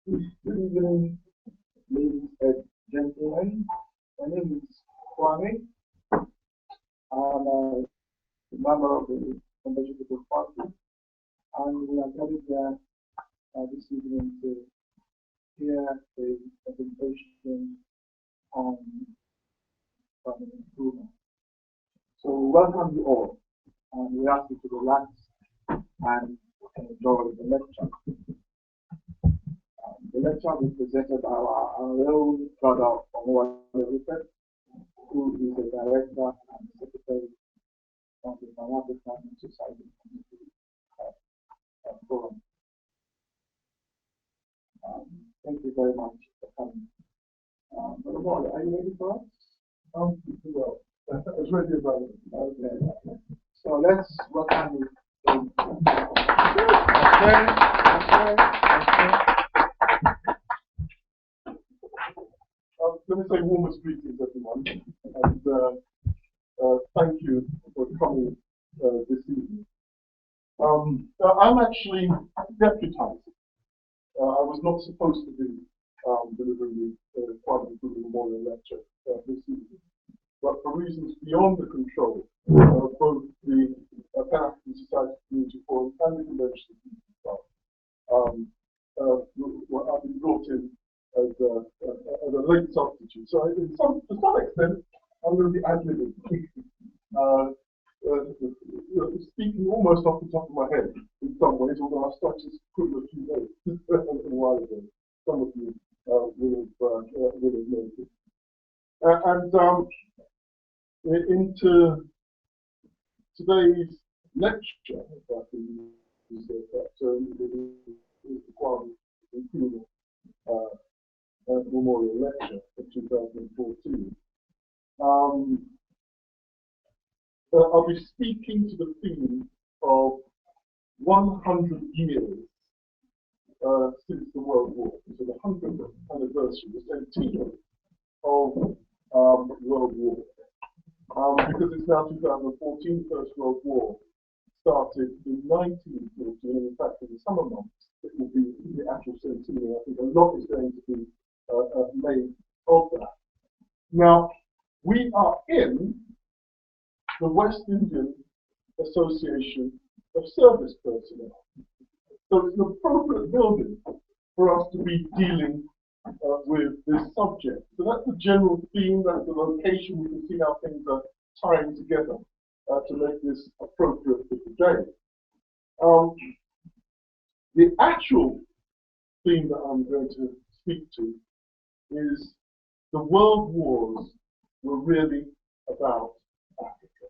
Good evening, ladies and gentlemen. My name is Kwame. I'm a member of the Conservative Party, and we are gathered here this evening to hear a presentation on Kwame Nkrumah. So, welcome you all, and we ask you to relax and enjoy the lecture. The lecture will be presented by our own brother, Kwame, who is the director and secretary of the Pan African Society Forum. Thank you very much for coming. Brother, are you ready for us? Well, it's ready about it. Okay. So let's welcome you. Let me say warmest greetings, everyone, and thank you for coming this evening. I'm actually deputizing. I was not supposed to be delivering the Kwame Nkrumah Memorial Lecture this evening, but for reasons beyond the control of both the Pan African Society Community Forum and the Convention of I've been brought in as a late substitute. So to some extent, I'm going to be ad-libbing, speaking almost off the top of my head in some ways, although I started putting a few days a while ago. Some of you will have noticed. Into today's lecture, the Kwame Nkrumah Memorial Lecture of 2014. I'll be speaking to the theme of 100 years since the World War. So the 100th anniversary, the centenary of World War. Because it's now 2014, the First World War started in 1914, and in fact in the summer months it will be the actual centenary. I think a lot is going to be made of that. Now, we are in the West Indian Association of Service Personnel. So it's an appropriate building for us to be dealing with this subject. So that's the general theme, that's the location. We can see how things are tying together to make this appropriate for today. The actual theme that I'm going to speak to is the world wars were really about Africa.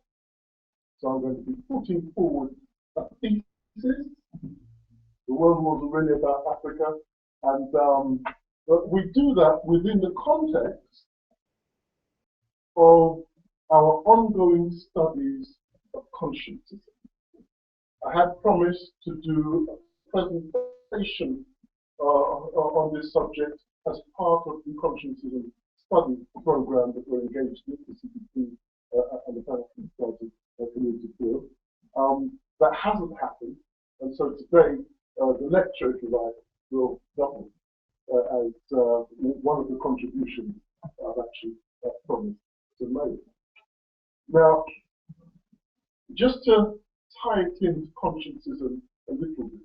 So I'm going to be putting forward a thesis. The world wars were really about Africa, and we do that within the context of our ongoing studies of conscientism. I had promised to do a presentation on this subject as part of the conscientism study program that we're engaged in, the CPC and the Pan African Society Community Forum. That hasn't happened, and so today the lecture, if you like, will double as one of the contributions I've actually promised to make. Now, just to tie it into conscientism a little bit,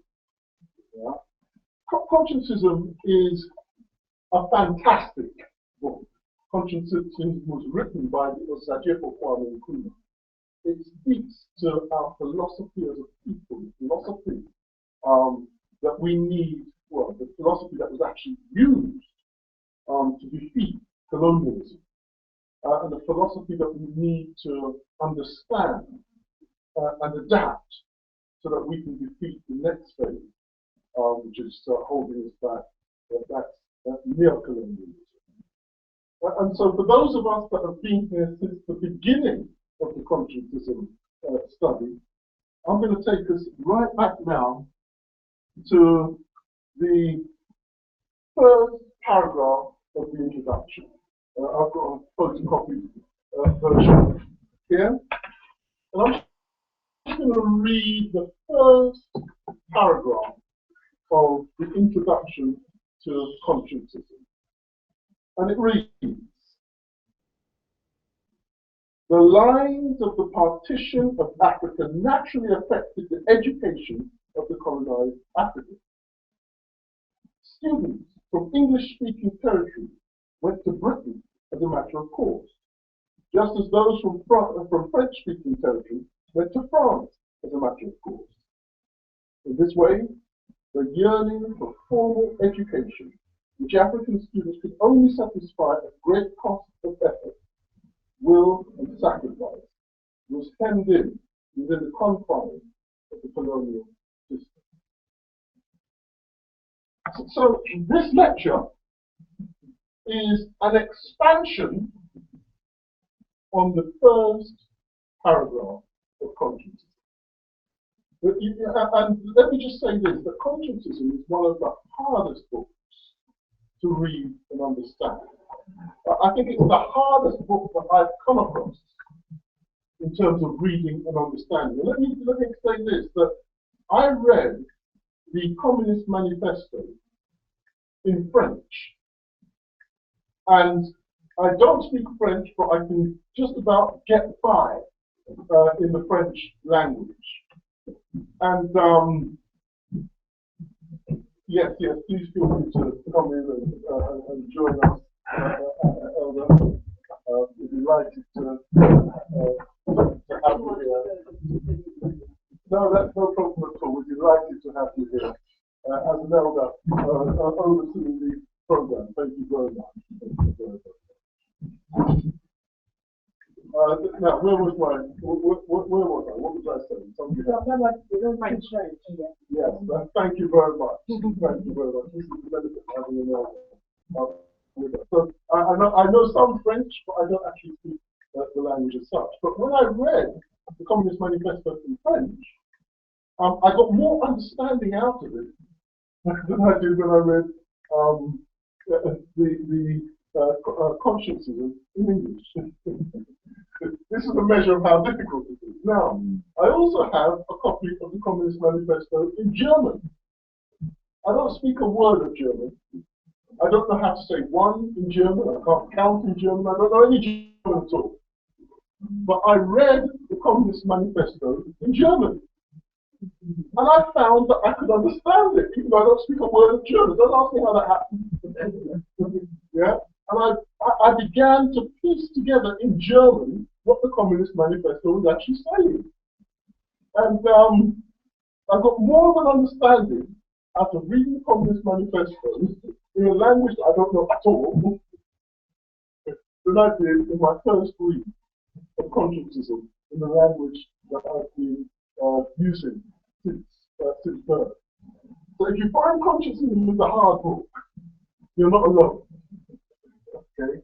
yeah? Conscientism is a fantastic book. Conscientism was written by Kwame Nkrumah. It speaks to our philosophy as a people, philosophy that we need, well, the philosophy that was actually used to defeat colonialism, and the philosophy that we need to understand and adapt so that we can defeat the next phase, which is holding us back, that's neo-colonialism. And so for those of us that have been here since the beginning of the conscientism study, I'm going to take us right back now to the first paragraph of the introduction. I've got a photocopied version here, and I'm just going to read the first paragraph of the introduction to conscientism. And it reads, the lines of the partition of Africa naturally affected the education of the colonized Africans. Students from English-speaking territories went to Britain as a matter of course, just as those from French-speaking territories went to France as a matter of course. In this way, the yearning for formal education, which African students could only satisfy at great cost of effort, will, and sacrifice, was hemmed in within the confines of the colonial system. So this lecture is an expansion on the first paragraph of conscientism. And let me just say this, that conscientism is one of the hardest books to read and understand. I think it's the hardest book that I've come across in terms of reading and understanding. And let me say this, that I read the Communist Manifesto in French. And I don't speak French, but I can just about get by in the French language. And yes, please feel free to come in and join us. Elder, we're delighted to have you here. No, that's no problem at all. We're delighted to have you here as an elder overseeing the program. Thank you very much. Thank you very much. Now, where was I? What was I saying? Yes, thank you very much. Thank you very much. This is the benefit of having an elder. So I know some French, but I don't actually speak the language as such. But when I read the Communist Manifesto in French, I got more understanding out of it than I did when I read the conscientism in English. This is a measure of how difficult it is. Now, I also have a copy of the Communist Manifesto in German. I don't speak a word of German. I don't know how to say one in German. I can't count in German. I don't know any German at all. But I read the Communist Manifesto in German. And I found that I could understand it, even though I don't speak a word of German. Don't ask me how that happened. Yeah? And I began to piece together in German what the Communist Manifesto was actually saying. And I got more of an understanding after reading the Communist Manifesto in a language that I don't know at all than I did in my first read of conscientism in the language that I've been using since birth. So if you find conscientism is a hard book, you're not alone. Okay,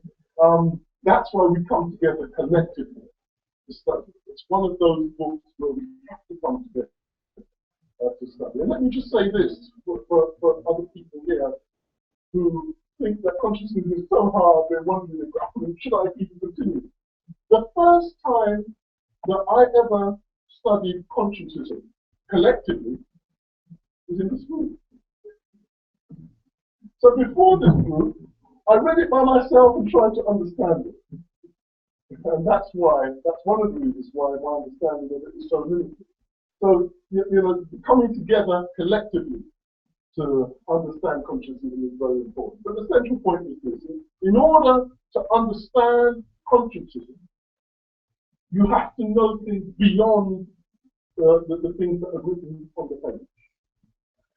that's why we come together collectively to study. It's one of those books where we have to come together to study. And let me just say this for other people here who think that consciousness is so hard, they're wondering, should I even continue? The first time that I ever studied conscientism collectively was in this group. So before this group, I read it by myself and tried to understand it. And that's one of the reasons why my understanding of it is so limited. So, coming together collectively to understand consciousness is very important. But the central point is this: in order to understand consciousness, you have to know things beyond the things that are written on the page.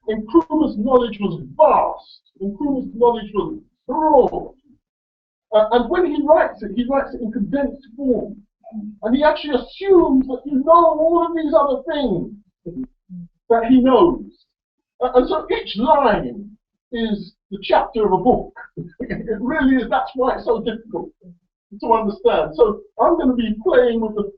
Nkrumah's knowledge was vast. Nkrumah's knowledge was broad. And when he writes it in condensed form. And he actually assumes that you know all of these other things that he knows. And so each line is the chapter of a book. It really is. That's why it's so difficult to understand. So I'm going to be playing with the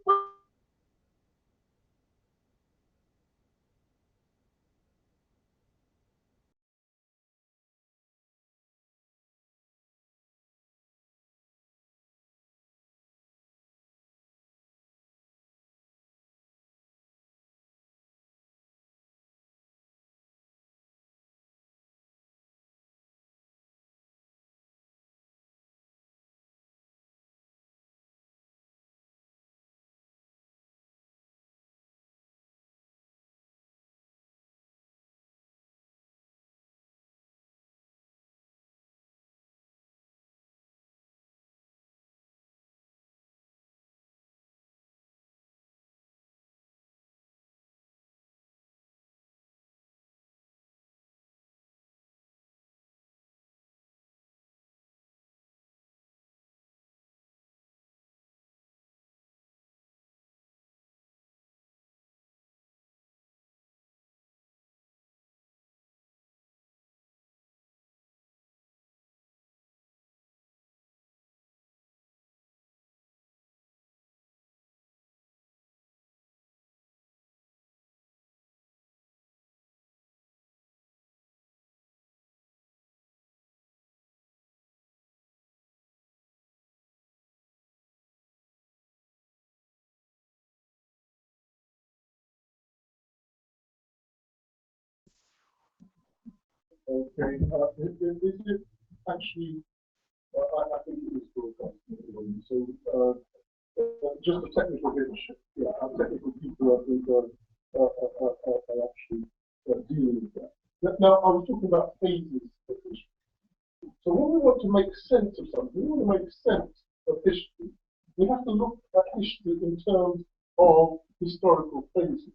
Okay, is it actually? I think it is broadcast. So just a technical glitch. Yeah, our technical people I think are actually dealing with that. Now, I was talking about phases of history. So when we want to make sense of something, we want to make sense of history, we have to look at history in terms of historical phases.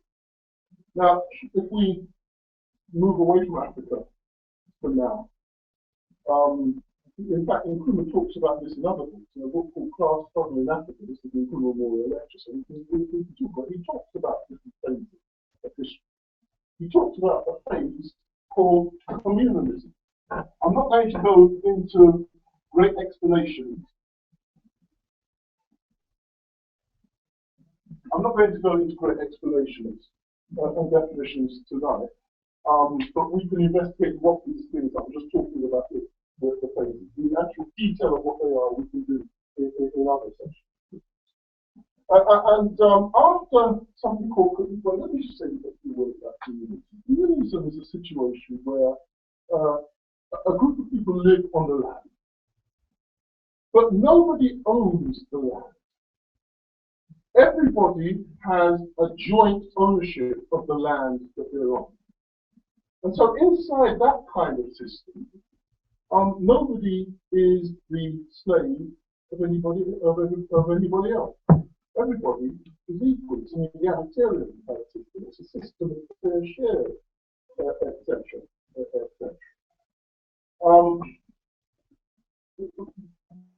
Now, if we move away from Africa for now, in fact, Nkrumah talks about this in other books. In a book called Class Struggle in Africa, this is the Nkrumah Memorial Lecture, so he talks about different phases of history. He talks about a phase called communalism. I'm not going to go into great explanations. I'm not going to go into great explanations and definitions tonight, but we can investigate what these things are. I'm just talking about the phases. The actual detail of what they are, we can do in other sessions. After something called, well, let me just say a few words about communism. Communism is a situation where a group of people live on the land, but nobody owns the land. Everybody has a joint ownership of the land that they're on. And so inside that kind of system, nobody is the slave of anybody else. Everybody is equal. It's an egalitarian system. It's a system of fair share, etc.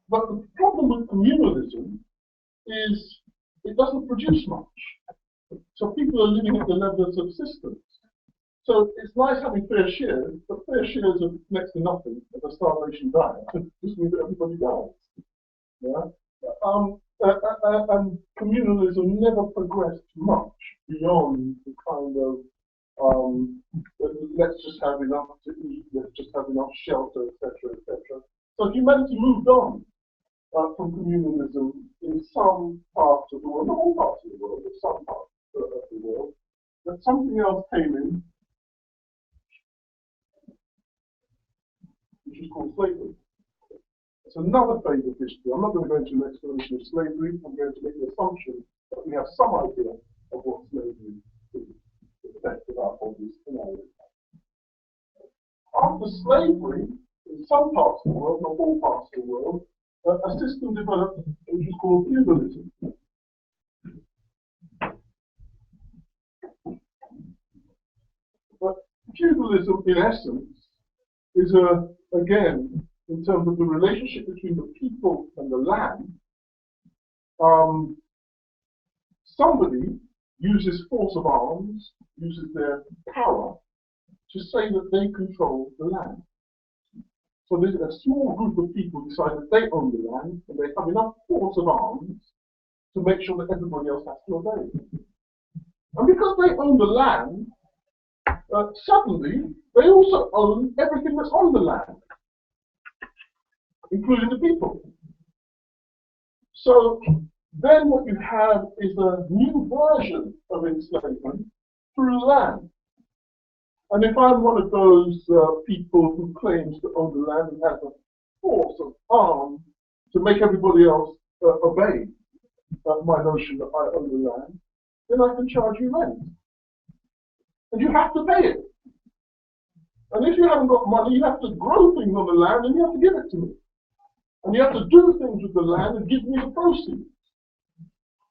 But the problem with communalism is it doesn't produce much. So people are living at the level of subsistence. So it's nice having fair shares, but fair shares are next to nothing of a starvation diet. It just means that everybody dies. Yeah? And communalism never progressed much beyond the kind of let's just have enough to eat, let's just have enough shelter, etc., etc. So humanity moved on from communalism in some parts of the world, not all parts of the world, but some parts of the world. But something else came in, which is called slavery. It's another phase of history. I'm not going to go into an explanation of slavery. I'm going to make the assumption that we have some idea of what slavery is, the effect of our bodies in our lives. After slavery, in some parts of the world, not all parts of the world, a system developed which is called feudalism. But feudalism, in essence, is again, in terms of the relationship between the people and the land, somebody uses force of arms, uses their power to say that they control the land. So there's a small group of people decide that they own the land, and they have enough force of arms to make sure that everybody else has to obey. And because they own the land, suddenly they also own everything that's on the land, including the people. So then what you have is a new version of enslavement through land. And if I'm one of those people who claims to own the land and has a force of arms to make everybody else obey my notion that I own the land, then I can charge you rent. And you have to pay it. And if you haven't got money, you have to grow things on the land and you have to give it to me. And you have to do things with the land and give me the proceeds.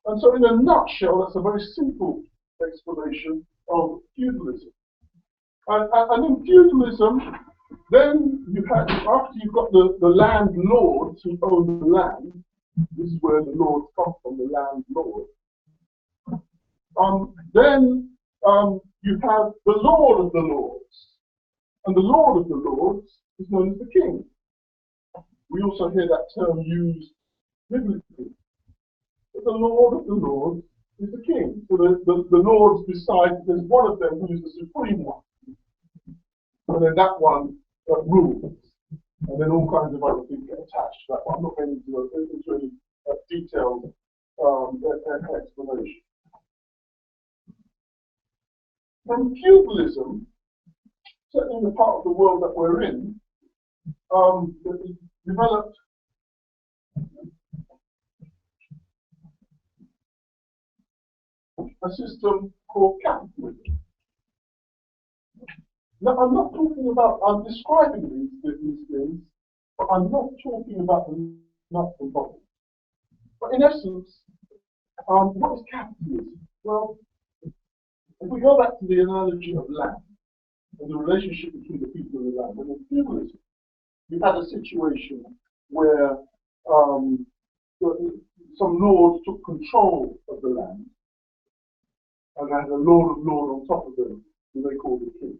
And so in a nutshell, that's a very simple explanation of feudalism. And in feudalism, then you have, after you've got the landlords who own the land, this is where the lords come from, the landlords. Then you have the Lord of the Lords. And the Lord of the Lords is known as the King. We also hear that term used biblically. But the Lord of the Lords is the King. So the Lords decide that there's one of them who is the supreme one. And then that one rules. And then all kinds of other things get attached to that one. I'm not going into any detailed explanation. From feudalism certainly in the part of the world that we're in, developed a system called capitalism. Now, I'm not talking about, I'm describing these things, but I'm not talking about the nuts and bolts. But in essence, what is capitalism? Well, if we go back to the analogy of land and the relationship between the people and the land, and in feudalism, you had a situation where some lords took control of the land and had a lord of lords on top of them, who they called the king.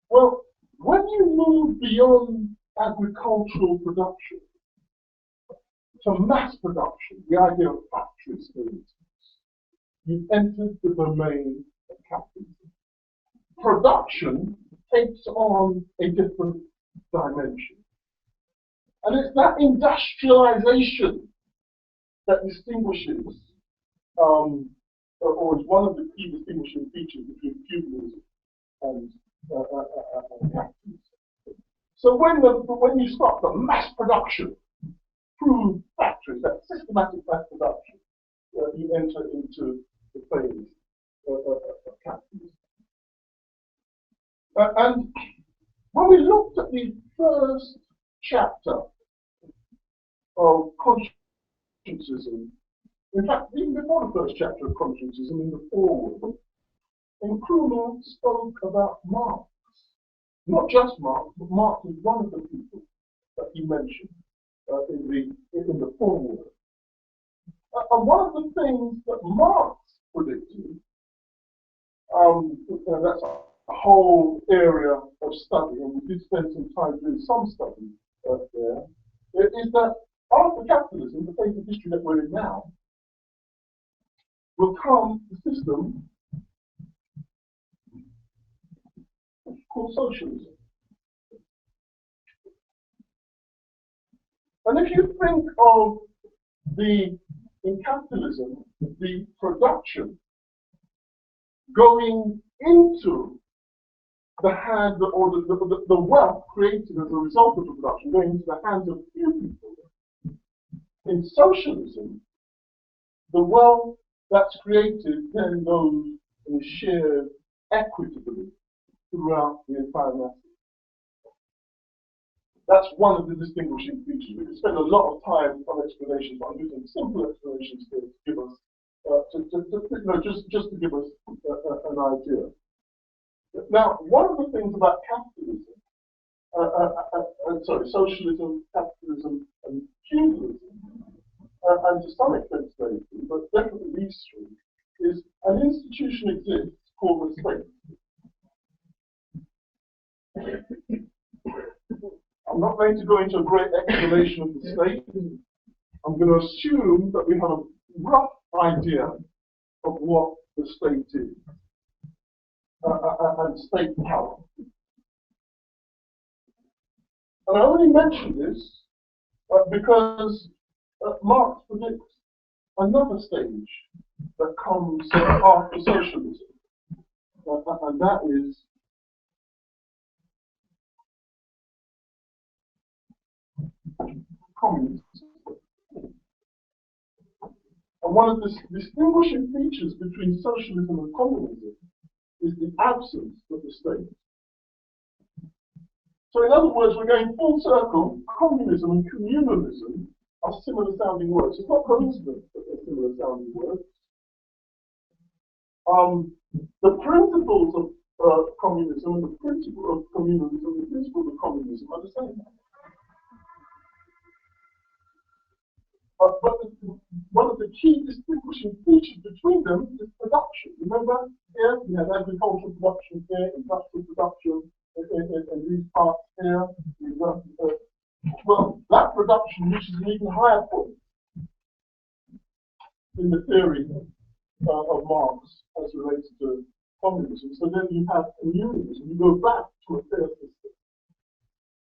Well, when you move beyond agricultural production to mass production, the idea of factories, for instance, you've entered the domain of capitalism. Production takes on a different dimension. And it's that industrialization that distinguishes, or is one of the key distinguishing features between feudalism and capitalism. So when you start the mass production through factories, that systematic mass production, you enter into the phase of capitalism. And when we looked at the first chapter of conscientism, in fact, even before the first chapter of conscientism, in the foreword, Nkrumah spoke about Marx. Not just Marx, but Marx is one of the people that he mentioned in the foreword. And one of the things that Marx predicted, that's a whole area of study, and we did spend some time doing some study there, is that after capitalism, the phase of history that we're in now, will come the system called socialism. And if you think of in capitalism, the production going into the hand, or the wealth created as a result of the production going into the hands of few people. In socialism, the wealth that's created then goes and is shared equitably throughout the entire masses. That's one of the distinguishing features. We could spend a lot of time on explanations, but I'm using simple explanations here to give us, just to give us an idea. Now, one of the things about capitalism, socialism, capitalism, and feudalism, and to some extent slavery, but definitely these three, is an institution exists called the state. I'm not going to go into a great explanation of the state. I'm going to assume that we have a rough idea of what the state is and state power. And I only mention this because Marx predicts another stage that comes after socialism, and that is communism. And one of the distinguishing features between socialism and communism is the absence of the state. So in other words, we're going full circle. Communism and communalism are similar sounding words. It's not coincidence that they're similar sounding words. The principles of communism and the principle of communalism and the principles of communism are the same. But one of the key distinguishing features between them is production. Remember, here we have agricultural production here, industrial production in these parts here. Well, that production reaches an even higher point in the theory of Marx as related to communism. So then you have communism. You go back to a fair system,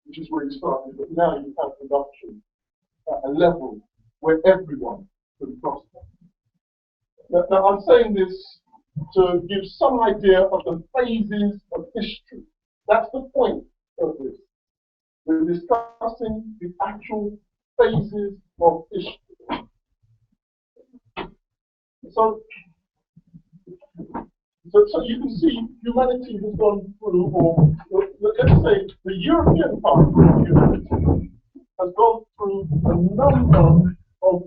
which is where you started, but now you have production at a level where everyone can prosper. Now I'm saying this to give some idea of the phases of history. That's the point of this. We're discussing the actual phases of history. So you can see humanity has gone through, or let's say the European part of humanity has gone through a number of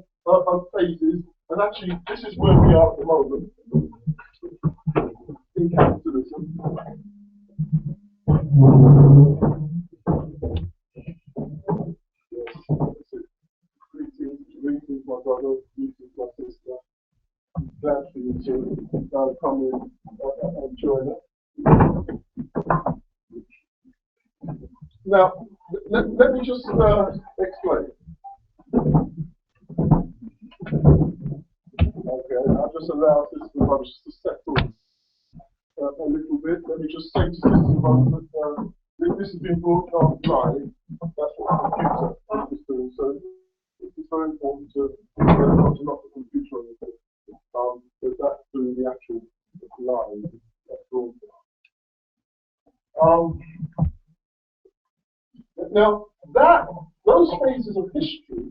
phases, and actually this is where we are at the moment in capitalism. Greetings, my brother, greetings, my sister. Glad for you to come in and join us. Now, let me just explain. Okay, I'll just allow Sister Brothers to settle a little bit. Let me just say to Sister Brothers that this has been broadcast live. That's what the computer is doing. So it's very important to not the computer or anything. But that's doing the actual live broadcast. Now, those phases of history,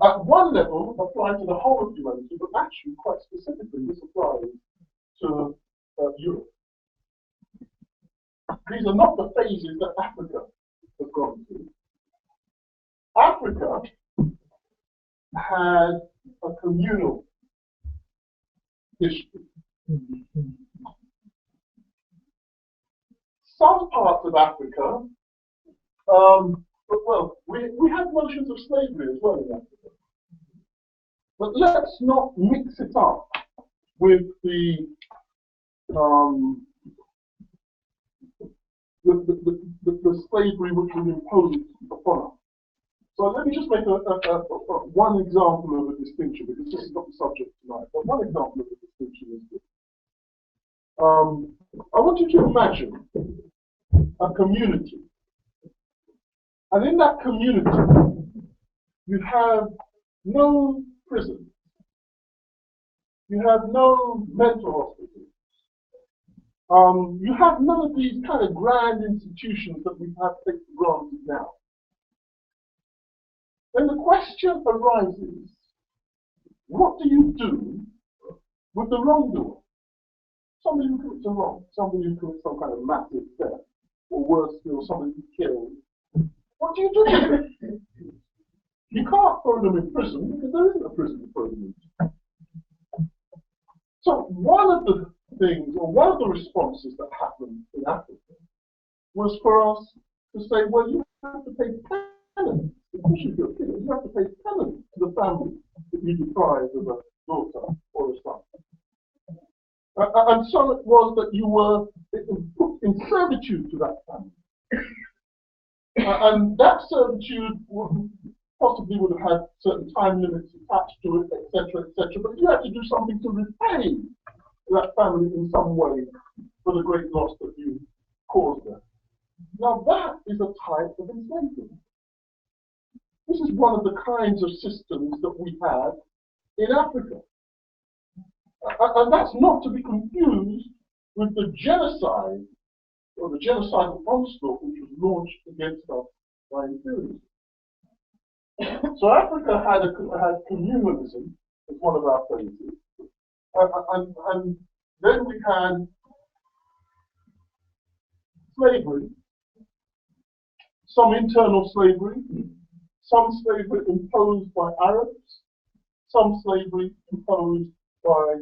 at one level, apply to the whole of humanity, but actually, quite specifically, this applies to Europe. These are not the phases that Africa has gone through. Africa had a communal history. Some parts of Africa, well, we have notions of slavery as well in Africa. But let's not mix it up with the slavery which was imposed upon us. So let me just make one example of a distinction, because this is not the subject tonight, but one example of a distinction is this. I want you to imagine a community, and in that community you have no prison, you have no mental hospitals, you have none of these kind of grand institutions that we have taken for granted now. Then the question arises, what do you do with the wrongdoer? Somebody who commits a wrong, somebody who commits some kind of massive theft, or worse still, somebody who kills. What do you do with it? You can't throw them in prison because there isn't a prison to throw them in. So one of the things, or one of the responses that happened in Africa was for us to say, well, you have to pay penance. Especially if you're a kid, you have to pay penance to the family that you deprived of a daughter or a son. And so it was that you were put in servitude to that family. And that servitude possibly would have had certain time limits attached to it, etc., etc. But you had to do something to repay that family in some way for the great loss that you caused them. Now that is a type of enslavement. This is one of the kinds of systems that we had in Africa. And that's not to be confused with the genocide, or the genocidal onslaught which was launched against us by imperialism. So Africa had communalism as one of our phases. And then we had slavery, some internal slavery, some slavery imposed by Arabs, some slavery imposed by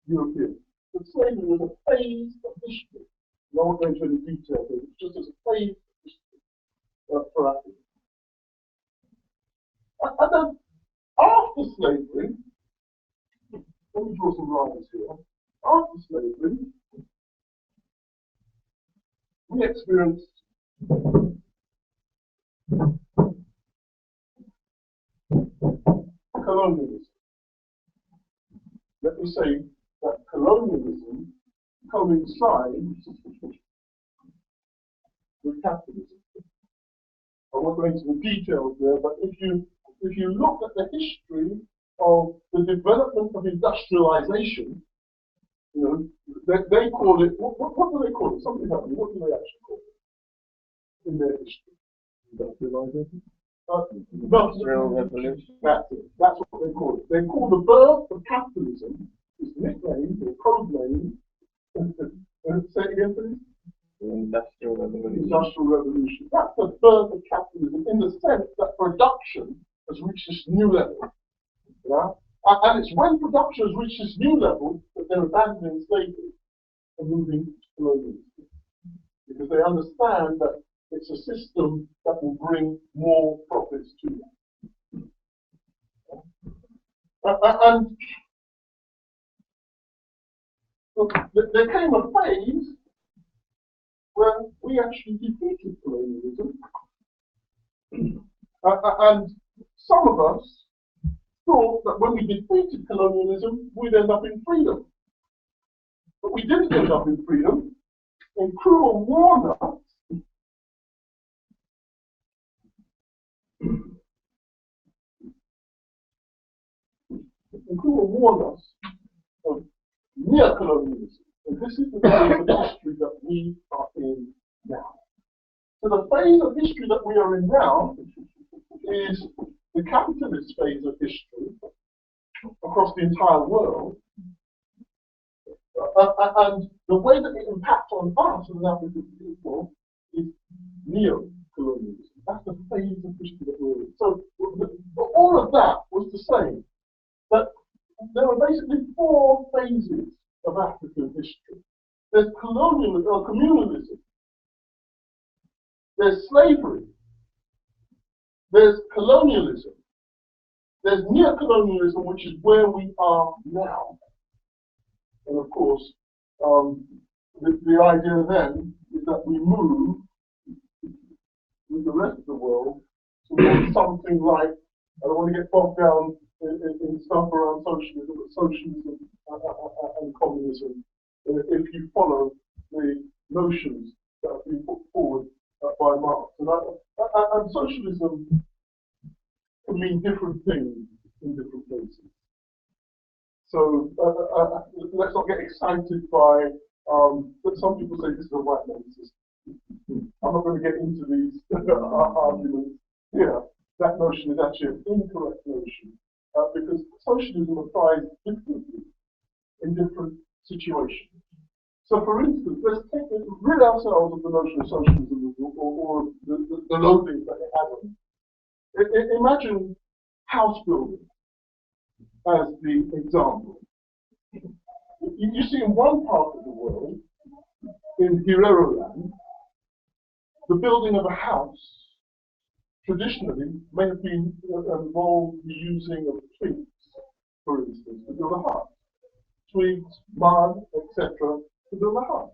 Europeans. But slavery was a phase of history. I won't go into any detail, but it's just as a phase of history for Africa. And then after slavery, let me draw some lines here. After slavery, we experienced colonialism. Let me say that colonialism coincides with capitalism. I won't go into the details there, but if you look at the history of the development of industrialization You know, they call it, what do they call it? Something happened. What do they actually call it in their history? Industrialization? Industrial revolution. That's it. That's what they call it. They call the birth of capitalism, its nickname, or code name, say it again, please. The Industrial Revolution. Industrial Revolution. That's the birth of capitalism in the sense that production has reached this new level. Yeah? And it's when production has reached this new level that they're abandoning slavery and moving to colonialism. Because they understand that it's a system that will bring more profits to them. And there came a phase where we actually defeated colonialism. And some of us thought that when we defeated colonialism, we'd end up in freedom. But we didn't end up in freedom. Nkrumah warned us of neo-colonialism. And this is the phase of history that we are in now. So the phase of history that we are in now is the capitalist phase of history across the entire world. And the way that it impacts on us as African people is neo-colonialism. That's the phase of history that we're in. So all of that was to say that there are basically four phases of African history. There's colonialism or communalism. There's slavery. There's colonialism. There's neo-colonialism, which is where we are now. And of course, the idea then is that we move with the rest of the world towards something like, I don't want to get bogged down in stuff around socialism, but socialism and communism, if you follow the notions that have been put forward by Marx. And socialism can mean different things in different places. So let's not get excited by, but some people say this is a white man system. I'm not going to get into these arguments here. That notion is actually an incorrect notion because socialism applies differently in different situations. So for instance, let's rid ourselves of the notion of socialism or the loathing that it has on it. Imagine house building as the example. You see in one part of the world, in Herero land, the building of a house traditionally may have been involved the using of twigs, for instance, to build a hut. Twigs, mud, etc., to build a hut.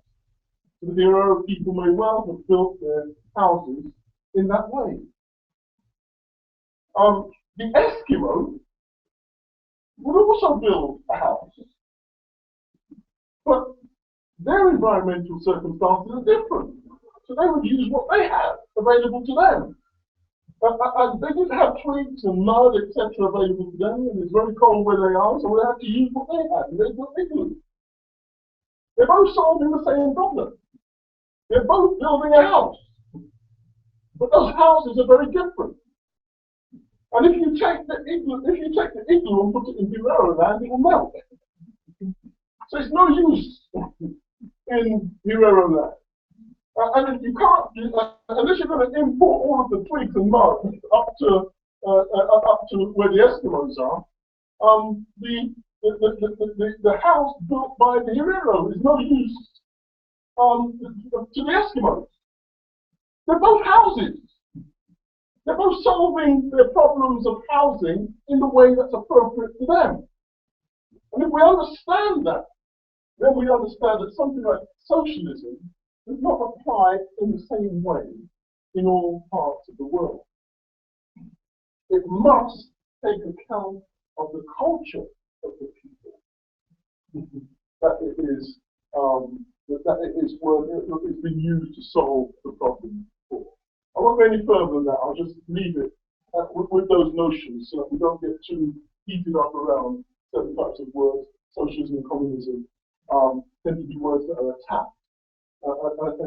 So the Herero people may well have built their houses in that way. The Eskimo would also build a house, but their environmental circumstances are different. So they would use what they have available to them. And they didn't have twigs and mud, etc. available to them, and it's very cold where they are, so they had to use what they had, and they did what they do. They're both solving the same problem. They're both building a house. But those houses are very different. And if you take the igloo and put it in Herero land, it will melt. So it's no use in Herero land. And if you can't, unless you're going to import all of the twigs and mud up to where the Eskimos are, the house built by the Herero is no use to the Eskimos. They're both houses. They're both solving their problems of housing in the way that's appropriate to them. And if we understand that, then we understand that something like socialism does not apply in the same way in all parts of the world. It must take account of the culture of the people that it is it's been used to solve the problem for. I won't go any further than that. I'll just leave it with those notions so that we don't get too heated up around certain types of words, socialism and communism, tend to be words that are attacked,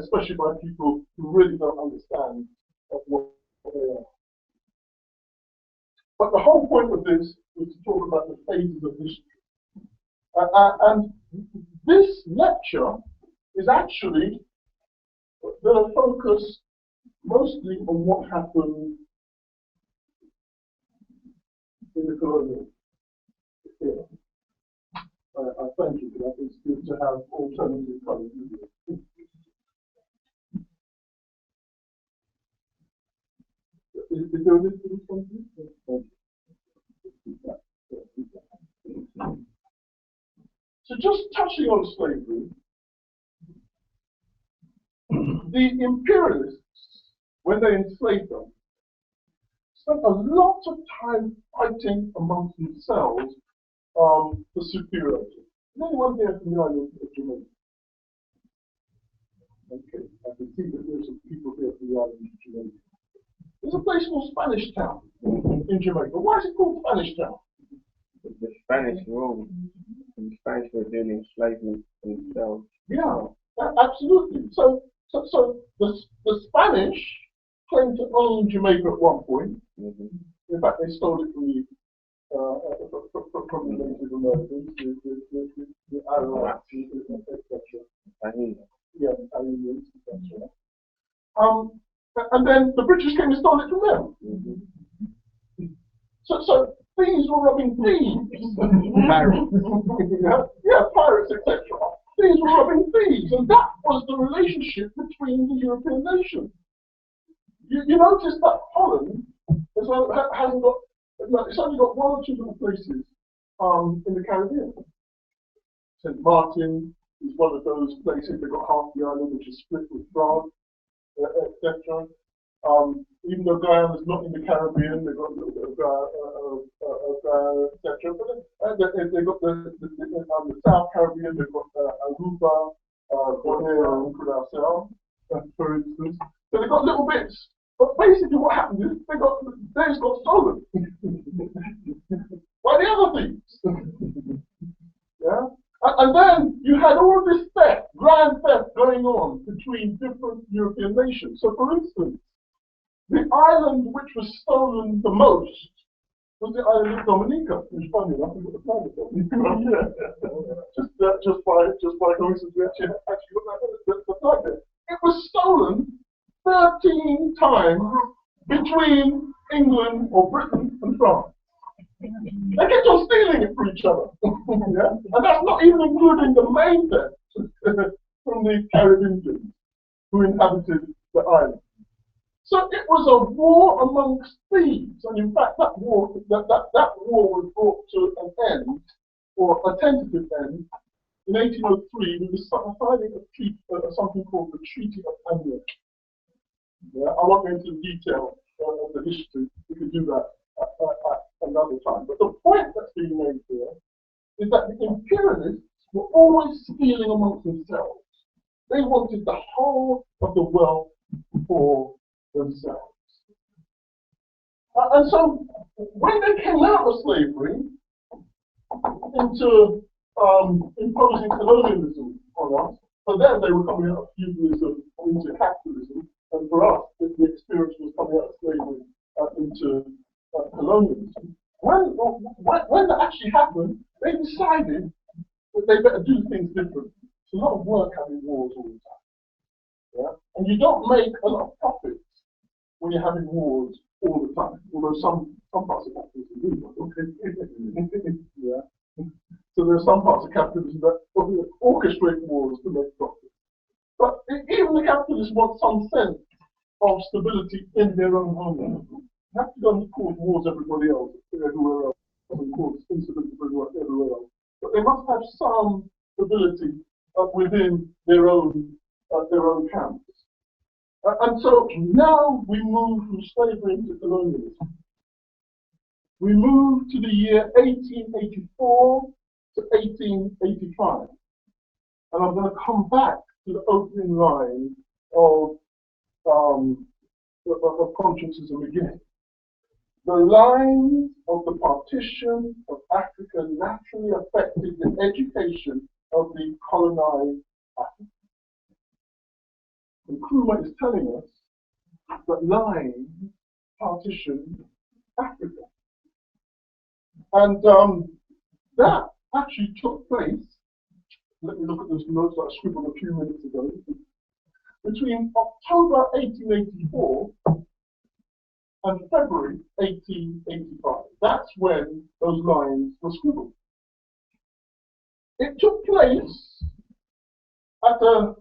especially by people who really don't understand what they are. But the whole point of this is to talk about the phases of history. And this lecture is actually going to focus mostly on what happened in the colonial era. I thank you for that. It's good to have alternative colors. Is there a list of responses? So just touching on slavery, the imperialists, when they enslaved them, spent a lot of time fighting amongst themselves for superiority. Is anyone here from the island of Jamaica? Okay, I can see that there's some people here from the island of Jamaica. There's a place called Spanish Town in Jamaica. Why is it called Spanish Town? The Spanish rule, the Spanish were doing enslavement themselves. Yeah, absolutely. So the Spanish claimed to own Jamaica at one point. In fact, they stole it from the Native Americans, the Arawaks, etc. Yeah, Taínos, etc. And then the British came and stole it from them. So thieves were robbing thieves. Pirates. Yeah, pirates, etc. Thieves were robbing thieves, and that was the relationship between the European nations. You notice that Holland hasn't got, it's only got one or two little places in the Caribbean. St. Martin is one of those places. They've got half the island, which is split with France, etc. Even though Guyana is not in the Caribbean, they've got a little bit of Guyana, etc. But they've got the South Caribbean, they've got Aruba, Bonaire, and Nkrumah, for instance. So they've got little bits. But basically what happened is theirs got stolen by the other thieves. Yeah? And then you had all this theft, grand theft going on between different European nations. So for instance, the island which was stolen the most was the island of Dominica. It's funny enough, we got the flag of Dominica. just by coincidence, we actually got the flag there. It was stolen 13 times between England or Britain and France. They kept on stealing it from each other. Yeah? And that's not even including the main theft from the Caribbeans who inhabited the island. So it was a war amongst thieves, and in fact that war was brought to an end, or a tentative end, in 1803 with the signing of something called the Treaty of Amiens. Yeah, I won't go into the detail of the history. We could do that at another time. But the point that's being made here is that the imperialists were always stealing amongst themselves. They wanted the whole of the wealth for themselves. And so when they came out of slavery into imposing colonialism on us, for them they were coming out of feudalism into capitalism, and for us the experience was coming out of slavery into colonialism. When that actually happened, they decided that they better do things different. It's a lot of work having wars all the time. Yeah? And you don't make a lot of profits when you're having wars all the time, although some parts of capitalism do. Yeah. So there are some parts of capitalism that orchestrate wars to make profit. But even the capitalists want some sense of stability in their own homeland. You have to go and cause wars everywhere else, and cause instability everywhere else. But they must have some stability within their own camps. And so now we move from slavery into colonialism. We move to the year 1884 to 1885. And I'm going to come back to the opening line of conscientism again. The lines of the partition of Africa naturally affected the education of the colonized Africa. And Nkrumah is telling us that lines partitioned Africa. And that actually took place, let me look at those notes that I scribbled a few minutes ago, between October 1884 and February 1885. That's when those lines were scribbled. It took place at an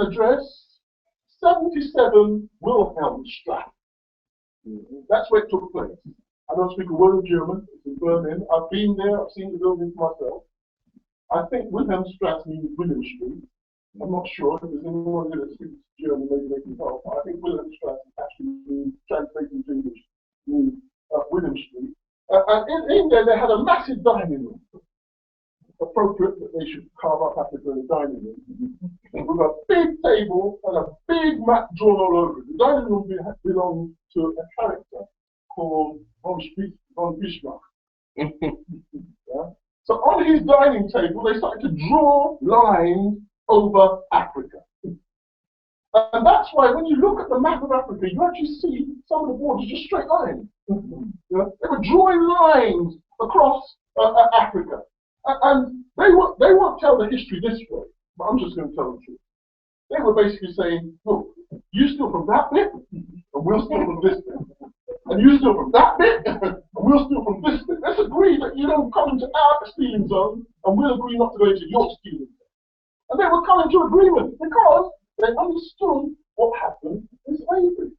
address 77 Wilhelmstrasse. That's where it took place. I don't speak a word of German. It's in Berlin. I've been there. I've seen the building for myself. I think Wilhelmstrasse means William Street. I'm not sure if there's anyone here that speaks German, maybe they can help. I think Wilhelmstrasse actually means, translated to English, means William Street. And in there, they had a massive dining room. Appropriate that they should carve up Africa in a dining room. With a big table and a big map drawn all over it. The dining room belonged to a character called von Bismarck. Yeah? So on his dining table, they started to draw lines over Africa. And that's why when you look at the map of Africa, you actually see some of the borders just straight lines. Yeah? They were drawing lines across Africa. And they won't tell the history this way, but I'm just going to tell the truth. They were basically saying, look, you steal from that bit, and we'll steal from this bit. And you steal from that bit, and we'll steal from this bit. Let's agree that you don't come into our stealing zone, and we'll agree not to go into your stealing zone. And they were coming to agreement because they understood what happened in slavery.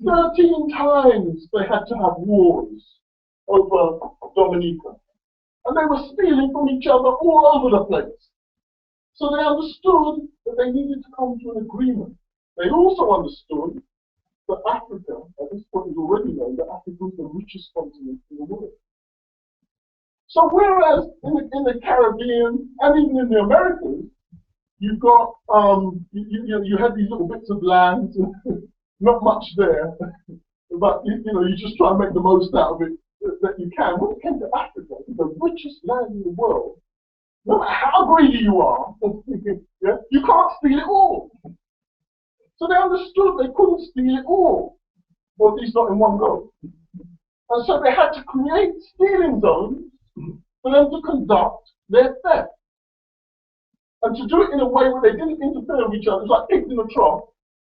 13 times they had to have wars over Dominica. And they were stealing from each other all over the place. So they understood that they needed to come to an agreement. They also understood that Africa, at this point is already known, that Africa was the richest continent in the world. So whereas in the Caribbean and even in the Americas, you've got, you had these little bits of land, not much there, but you just try and make the most out of it that you can. When it came to Africa, the richest land in the world, no matter how greedy you are, yeah, you can't steal it all. So they understood they couldn't steal it all, or at least not in one go. And so they had to create stealing zones for them to conduct their theft. And to do it in a way where they didn't interfere with each other. It's like pigs in a trough,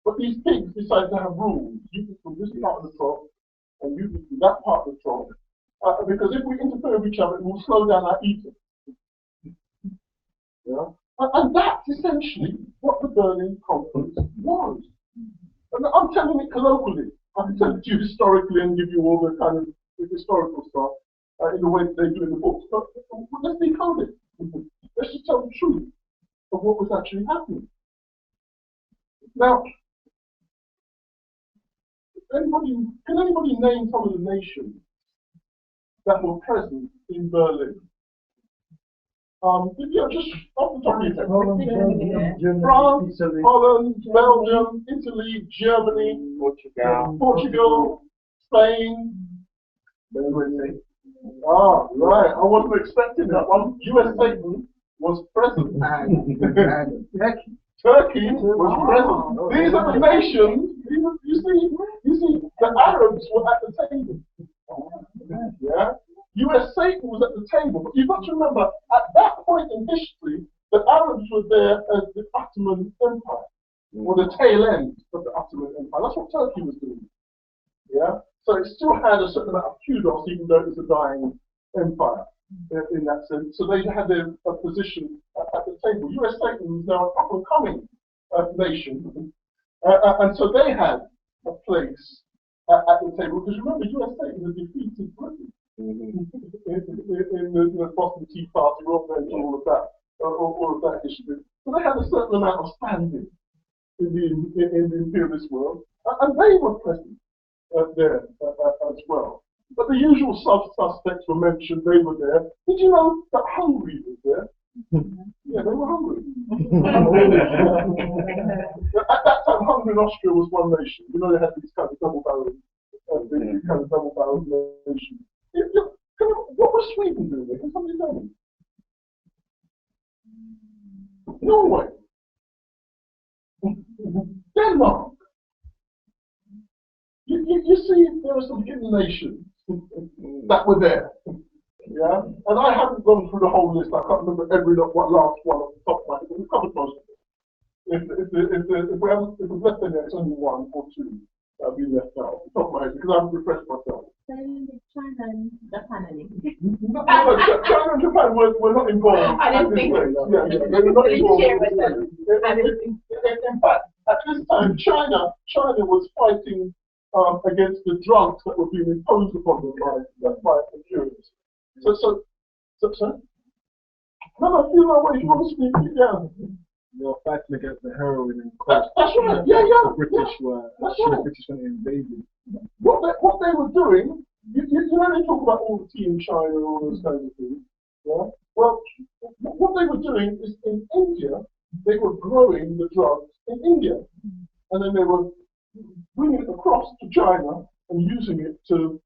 but these pigs decided to have rules. You can from this part of the trough, and you can from that part of the trough. Because if we interfere with each other, it will slow down our eating. Yeah? And that's essentially what the Berlin Conference was. And I'm telling it colloquially. I can tell it to you historically and give you all the kind of historical stuff in the way that they do in the books. But let's decode it. Let's just tell the truth of what was actually happening. Now, can anybody name some of the nations that were present in Berlin? Just off the top of your head. France, Holland, Belgium, Italy, Germany, Portugal, Spain. Ah, right. I wasn't expecting that one. USA was present. Turkey was present. These are the nations. You see, the Arabs were at the table. Yeah. US Satan was at the table, but you've got to remember, at that point in history, the Arabs were there as the Ottoman Empire, or the tail end of the Ottoman Empire. That's what Turkey was doing. Yeah, so it still had a certain amount of kudos, even though it was a dying empire in that sense. So they had their position at the table. US Satan was now an up-and-coming nation, and so they had a place at the table. Because remember, US Satan had defeated Britain. In the Boston Tea Party, all of that history. So they had a certain amount of standing in the imperialist world, and they were present there as well. But the usual suspects were mentioned, they were there. Did you know that Hungary was there? Yeah, they were Hungary. At that time, Hungary and Austria was one nation. You know, they had these kind of double-barreled nations. What was Sweden doing there? Can somebody tell me? Norway, Denmark. You see, there are some hidden nations that were there. Yeah, and I haven't gone through the whole list. I can't remember every what last one off the top of my head, but we've covered most of it. If we've left any, it's only one or two that have been left out off the top of my head because I haven't refreshed myself. So China and Japan, No, China and Japan were not involved. I didn't think so. Yeah, they were not involved. In fact, at this time, China was fighting against the drugs that were being imposed upon them by the Jews. So, no, you know what you want to speak, yeah. They're fighting against the heroin and coke. That's right, yeah. The British were, the British went invaded. What they were doing, you know, they talk about all the tea in China and all those kinds of things, yeah? Well, what they were doing is in India, they were growing the drugs in India. And then they were bringing it across to China and using it to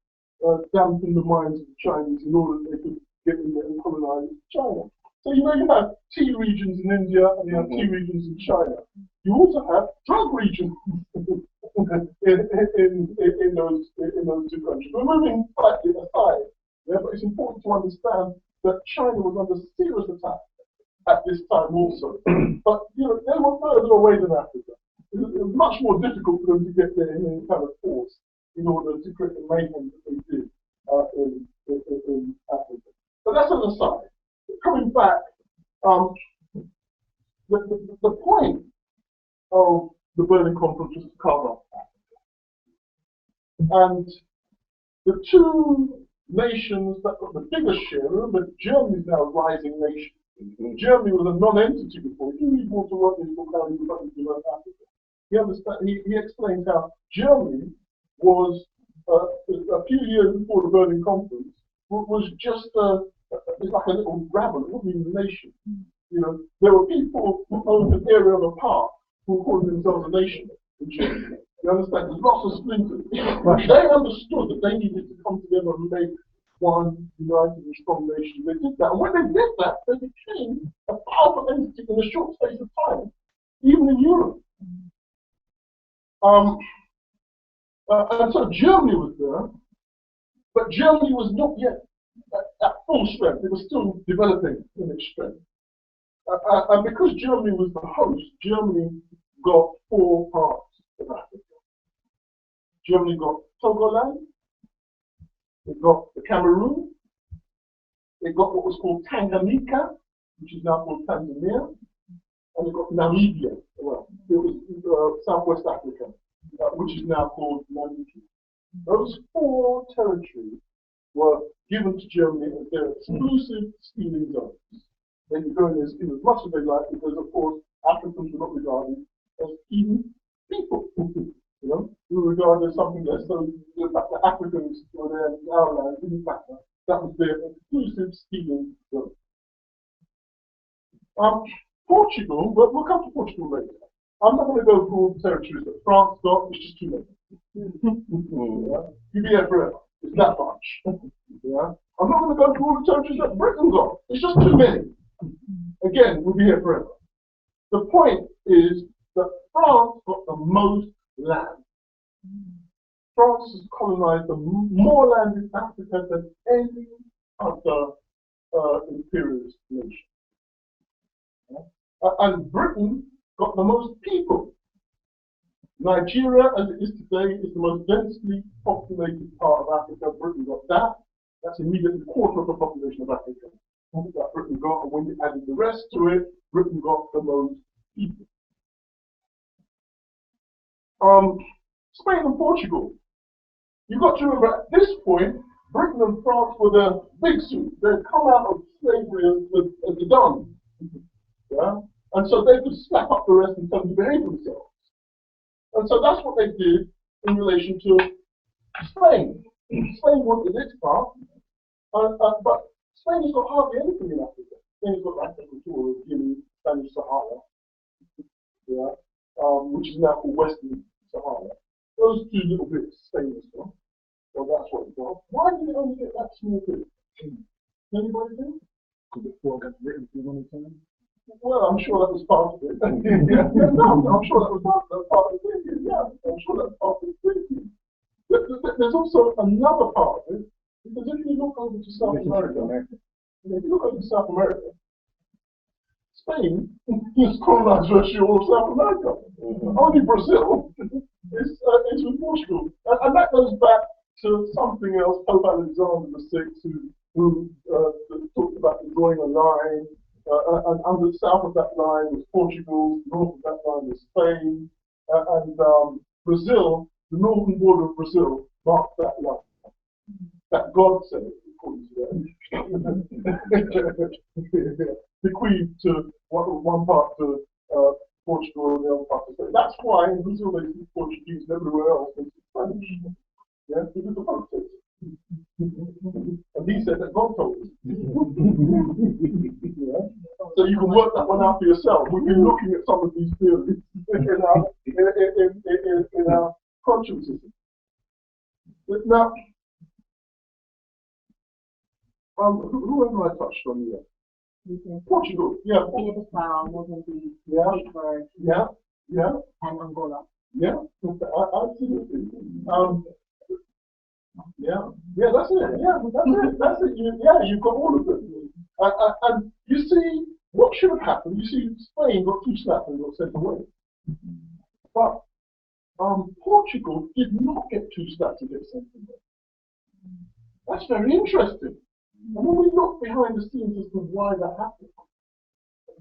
dampen the minds of the Chinese in order that they could get in there and colonize China. So you know you have tea regions in India and you have tea regions in China. You also have drug regions in those two countries. We're moving slightly aside, yeah, but it's important to understand that China was under serious attack at this time also. But you know, they were further away than Africa. It was much more difficult for them to get there in any kind of force in order to create the mayhem that they did in Africa. But that's an aside. Coming back, the point of the Berlin Conference was to carve up Africa. And the two nations that got the biggest share, remember Germany is now a rising nation. Germany was a non-entity before. If you read Walter Rodney's book, How You Develop Africa, he explains how Germany was, a few years before the Berlin Conference, was just it's like a little rabble. It wasn't even a nation. You know, there were people who owned an area of a park who called themselves a nation in Germany. You understand? There's lots of splinters. But they understood that they needed to come together and make one united and strong nation. They did that. And when they did that, they became a powerful entity in a short space of time, even in Europe. And so Germany was there, but Germany was not yet at full strength. It was still developing in its strength. And because Germany was the host, Germany got four parts of Africa. Germany got Togoland, it got the Cameroon, it got what was called Tanganyika, which is now called Tanzania, and it got Namibia. Well, it was Southwest Africa, which is now called Namibia. Those four territories were given to Germany as their exclusive stealing zones. They could go in there steal as much as they like because, of course, Africans were not regarded as even people. You know, we were regarded as something less. So the fact that Africans were there in our land didn't matter. That was their exclusive stealing zone. Portugal, we'll come to Portugal later. I'm not going to go through all the territories that France got, it's just too many. Yeah? You'd be here forever. It's that much. Yeah? I'm not going to go through all the territories that Britain got. It's just too many. Again, we'll be here forever. The point is that France got the most land. France has colonized more land in Africa than any other imperialist nation. Yeah? And Britain got the most people. Nigeria, as it is today, is the most densely populated part of Africa. Britain got that. That's immediately a quarter of the population of Africa. That Britain got, and when you added the rest to it, Britain got the most people. Spain and Portugal. You've got to remember, at this point, Britain and France were the big suits. They'd come out of slavery as the done. Yeah? And so they could slap up the rest and tell them to behave themselves. And so that's what they did in relation to Spain. Spain wanted its part, but Spain has got hardly anything in Africa. Spain has got like Equatorial Guinea, Spanish Sahara, yeah, which is now called Western Sahara. Those two little bits Spain has got. Well, that's what it got. Why did it only get that small bit? Anybody think? Because the four got written through one time. Well, I'm sure that was part of it. Yeah, no, I'm sure that was part of the thinking. Yeah, I'm sure that's part of the thinking. There's also another part of it, because if you look over to South America, if you look over to South America, Spain is colonized virtually all of South America. Only Brazil is with Portugal. And that goes back to something else, Pope Alexander VI, who talked about drawing a line, and under the south of that line was Portugal, north of that line was Spain, and Brazil, the northern border of Brazil, marked that line. That God said, according to that, bequeathed to one part to Portugal and the other part to Spain. That's why in Brazil they speak Portuguese and everywhere else they speak Spanish. Yeah, because the Pope said. And he said that God told him. Yeah? So you can work that one out for yourself. We've been looking at some of these theories in our consciousness. Now, who have I touched on here? Portugal, yeah. Mozambique, Yeah. Cape Yeah, yeah, and Angola. yeah. Absolutely. Yeah, yeah, that's it. Yeah, that's it. Yeah, you've got all of them. And you see, what should have happened? You see, Spain got too slapped and got sent away. But Portugal did not get too slapped and get sent away. That's very interesting. And when we look behind the scenes as to why that happened,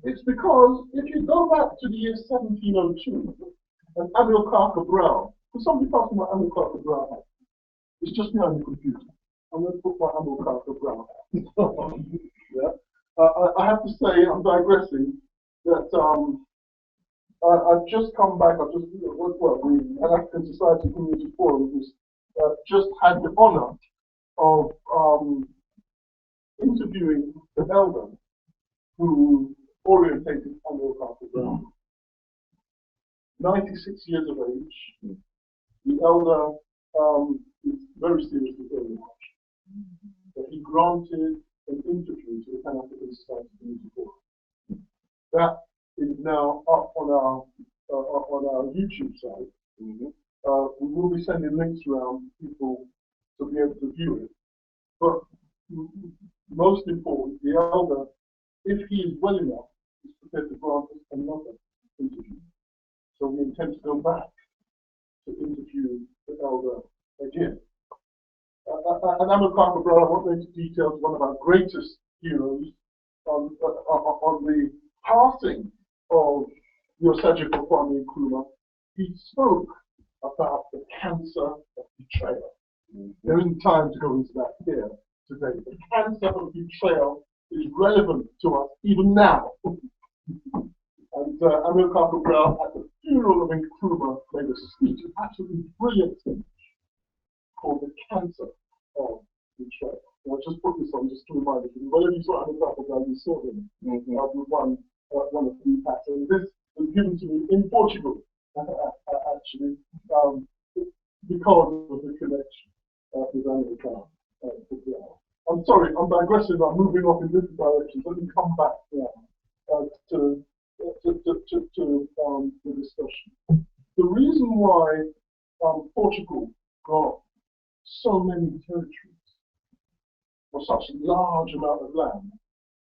it's because if you go back to the year 1702, and Amilcar Cabral, because somebody asked me what Amilcar Cabral had. It's just behind the computer. I'm going to put my Amilcar Cabral. Yeah. I have to say, I'm digressing, that I've just come back, I've just, the African Society Community Forum has just had the honor of interviewing the elder who orientated Amilcar Cabral. 96 years of age. The elder is very seriously ill. But he granted an interview to the Pan African Society Community Forum. That is now up on our YouTube site. We will be sending links around for people to be able to view it. But most important, the elder, if he is well enough, is prepared to grant us another interview. So we intend to go back to interview the elder again. And Amilcar Cabral, I won't go into details, one of our greatest heroes on the passing of Yosajipo Kwame Nkrumah. He spoke about the cancer of betrayal. There isn't time to go into that here today. The cancer of betrayal is relevant to us even now. And Amilcar Cabral, at the funeral of Nkrumah, made a speech, an absolutely brilliant speech, called The Cancer of Betrayal. And I just put this on just to remind you. Whether you saw Amilcar Cabral, you saw him with one of the hats. And this was given to me in Portugal, actually, because of the connection with Amilcar Cabral. I'm sorry, I'm digressing, I'm moving off in different directions. Let me come back now to the discussion. The reason why Portugal got so many territories or such a large amount of land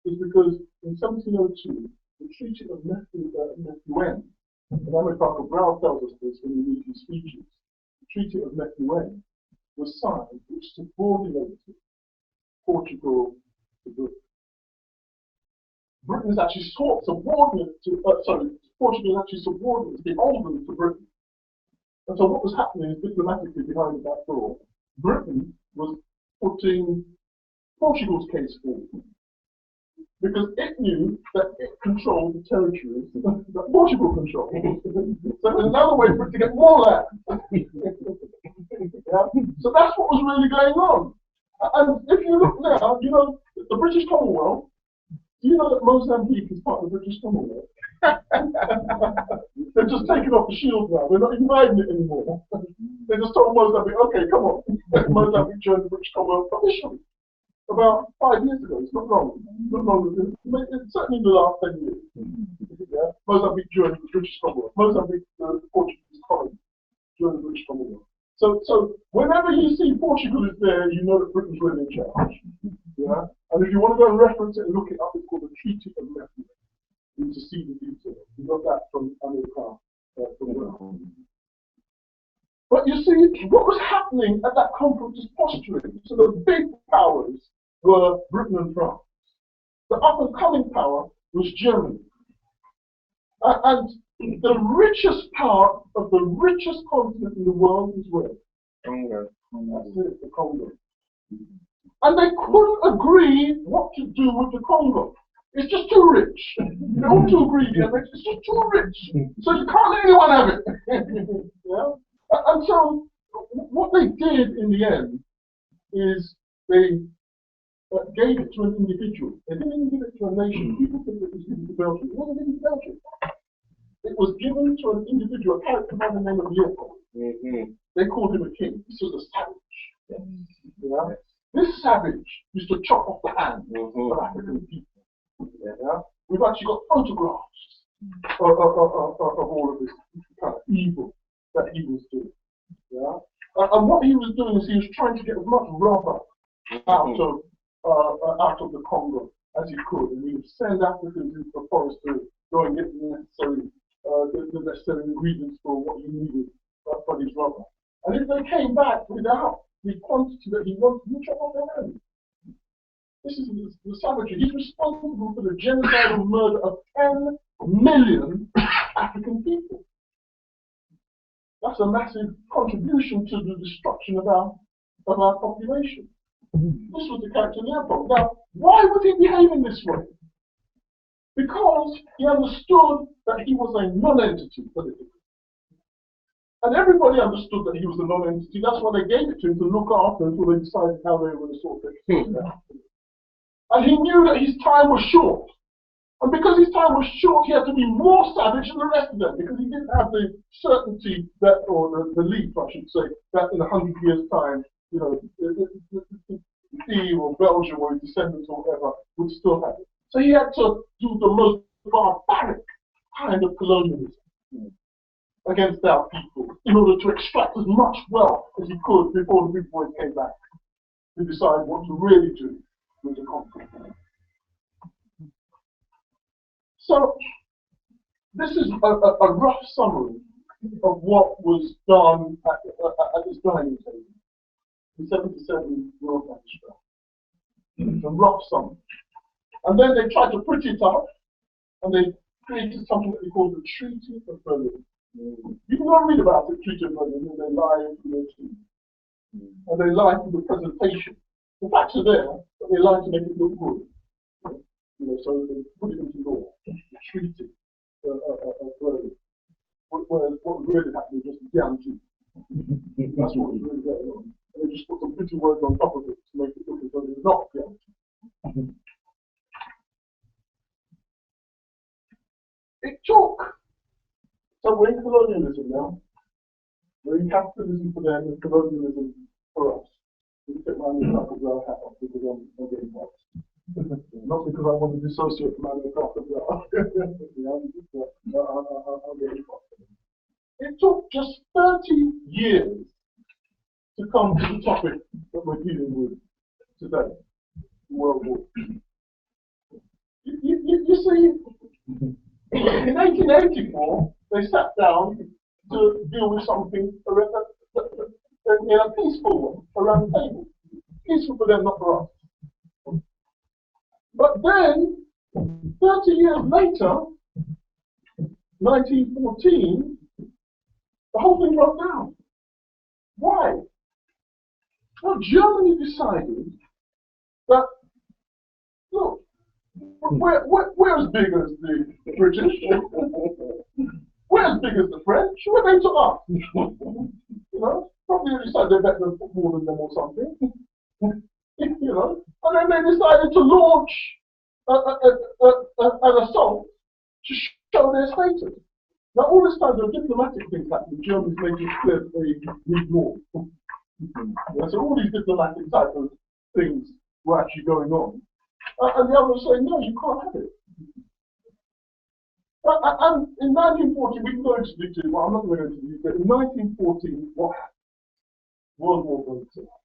is because in 1702, the Treaty of Methuen, and Amilcar Cabral tells us this when we read his speeches, the Treaty of Methuen was signed, which subordinated Portugal to Britain. Britain is actually subordinate to, Portugal is actually subordinate, beholden to Britain. And so what was happening diplomatically behind that door, Britain was putting Portugal's case forward. Because it knew that it controlled the territories that Portugal controlled. So there's another way for it to get more land. Yeah? So that's what was really going on. And if you look now, you know, the British Commonwealth, do you know that Mozambique is part of the British Commonwealth? They've just taken off the shield now. They're not even riding it anymore. They just told Mozambique, okay, come on. Mozambique joined the British Commonwealth officially. about 5 years ago. It's not long. Not long. It's certainly in the last 10 years. Yeah? Mozambique during the British Commonwealth. Mozambique, the Portuguese colony during the British Commonwealth. So whenever you see Portugal is there, you know that Britain's really in charge. Yeah? And if you want to go and reference it and look it up, it's called the Treaty of Refuge. You need to see the detail. You got that from Nkrumah. But you see, what was happening at that conference was posturing. So the big powers were Britain and France. The up-and-coming power was Germany. And the richest part of the richest continent in the world is where? Congo. That's it, the Congo. And they couldn't agree what to do with the Congo. It's just too rich. They all too agree together. It's just too rich. So you can't let anyone have it. Yeah? And so what they did in the end is they gave it to an individual. They didn't even give it to a nation. People think it was given to Belgium. It wasn't given to Belgium. It was given to an individual, a character by the name of Leopold. They called him a king. This was a savage. Yeah? This savage used to chop off the hands of African people. Yeah? We've actually got photographs of all of this kind of evil that he was doing. Yeah? And what he was doing is he was trying to get as much rubber out of the Congo as he could, and he would send Africans into the forest to go and get the necessary ingredients for what he needed for his rubber. And if they came back without the quantity that he wanted, he chop off their hands. This is the savagery. He's responsible for the genocidal murder of 10 million African people. That's a massive contribution to the destruction of our population. This was the character Leopold. Now, why was he behaving this way? Because he understood that he was a non-entity politically. And everybody understood that he was a non-entity. That's why they gave it to him to look after until they decided how they were going to sort it out. And he knew that his time was short. And because his time was short, he had to be more savage than the rest of them, because he didn't have the certainty that, or the belief, I should say, that in 100 years' time, you know, he or Belgium or his descendants or whatever would still have it. So he had to do the most barbaric kind of colonialism against our people in order to extract as much wealth as he could before the big boys came back to decide what to really do with the conflict. So this is a rough summary of what was done at this dining table in 77 World Manchester. It's a rough summary. And then they tried to pretty it up, and they created something that they call the Treaty of Berlin. You can go and read about the Treaty of Berlin, and they lie through their team. And they lie through the presentation. The facts are there, but they lie to make it look good. You know, so they put it into law, the Treaty of Berlin. Whereas what was really happening was just guaranteed. That's what was really going on. And they just put some pretty words on top of it to make it look as though it was not guaranteed. It took. So we're in colonialism now. We're in capitalism for them and colonialism for us. You take my Nkrumah hat off because I'm getting hot. Not because I want to dissociate from my Nkrumah. I'm getting hot. It took just 30 years to come to the topic that we're dealing with today, World War. You see, in 1884, they sat down to deal with something in a peaceful way around the table. Peaceful for them, not for us. But then, 30 years later, 1914, the whole thing broke down. Why? Well, Germany decided that, look, we're as big as the British. We're as big as the French. We're they to us. You know, probably decided they better more than them or something. You know, and then they decided to launch an assault to show their status. Now, all this time there are diplomatic things happening. Germany's making it clear that they need more. So all these diplomatic type of things were actually going on. And the others saying, no, you can't have it. And in 1914, we can go into detail, well, I'm not going to go into detail. In 1914, what happened? World War breaks out.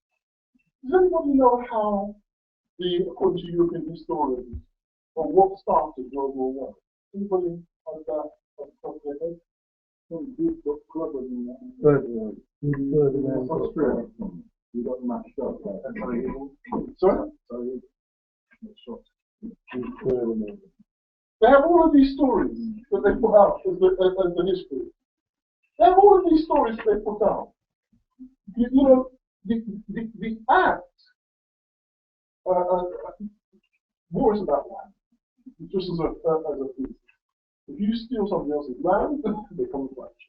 Does anybody know how, according to European historians, or what started World War One? Anybody has that on top of their head? Australia. You got matched up. Sorry? They have all of these stories that they put out as the history. They have all of these stories that they put out. You know, the act, war is about land. Just as a piece. If you steal somebody else's land, they come and fight you.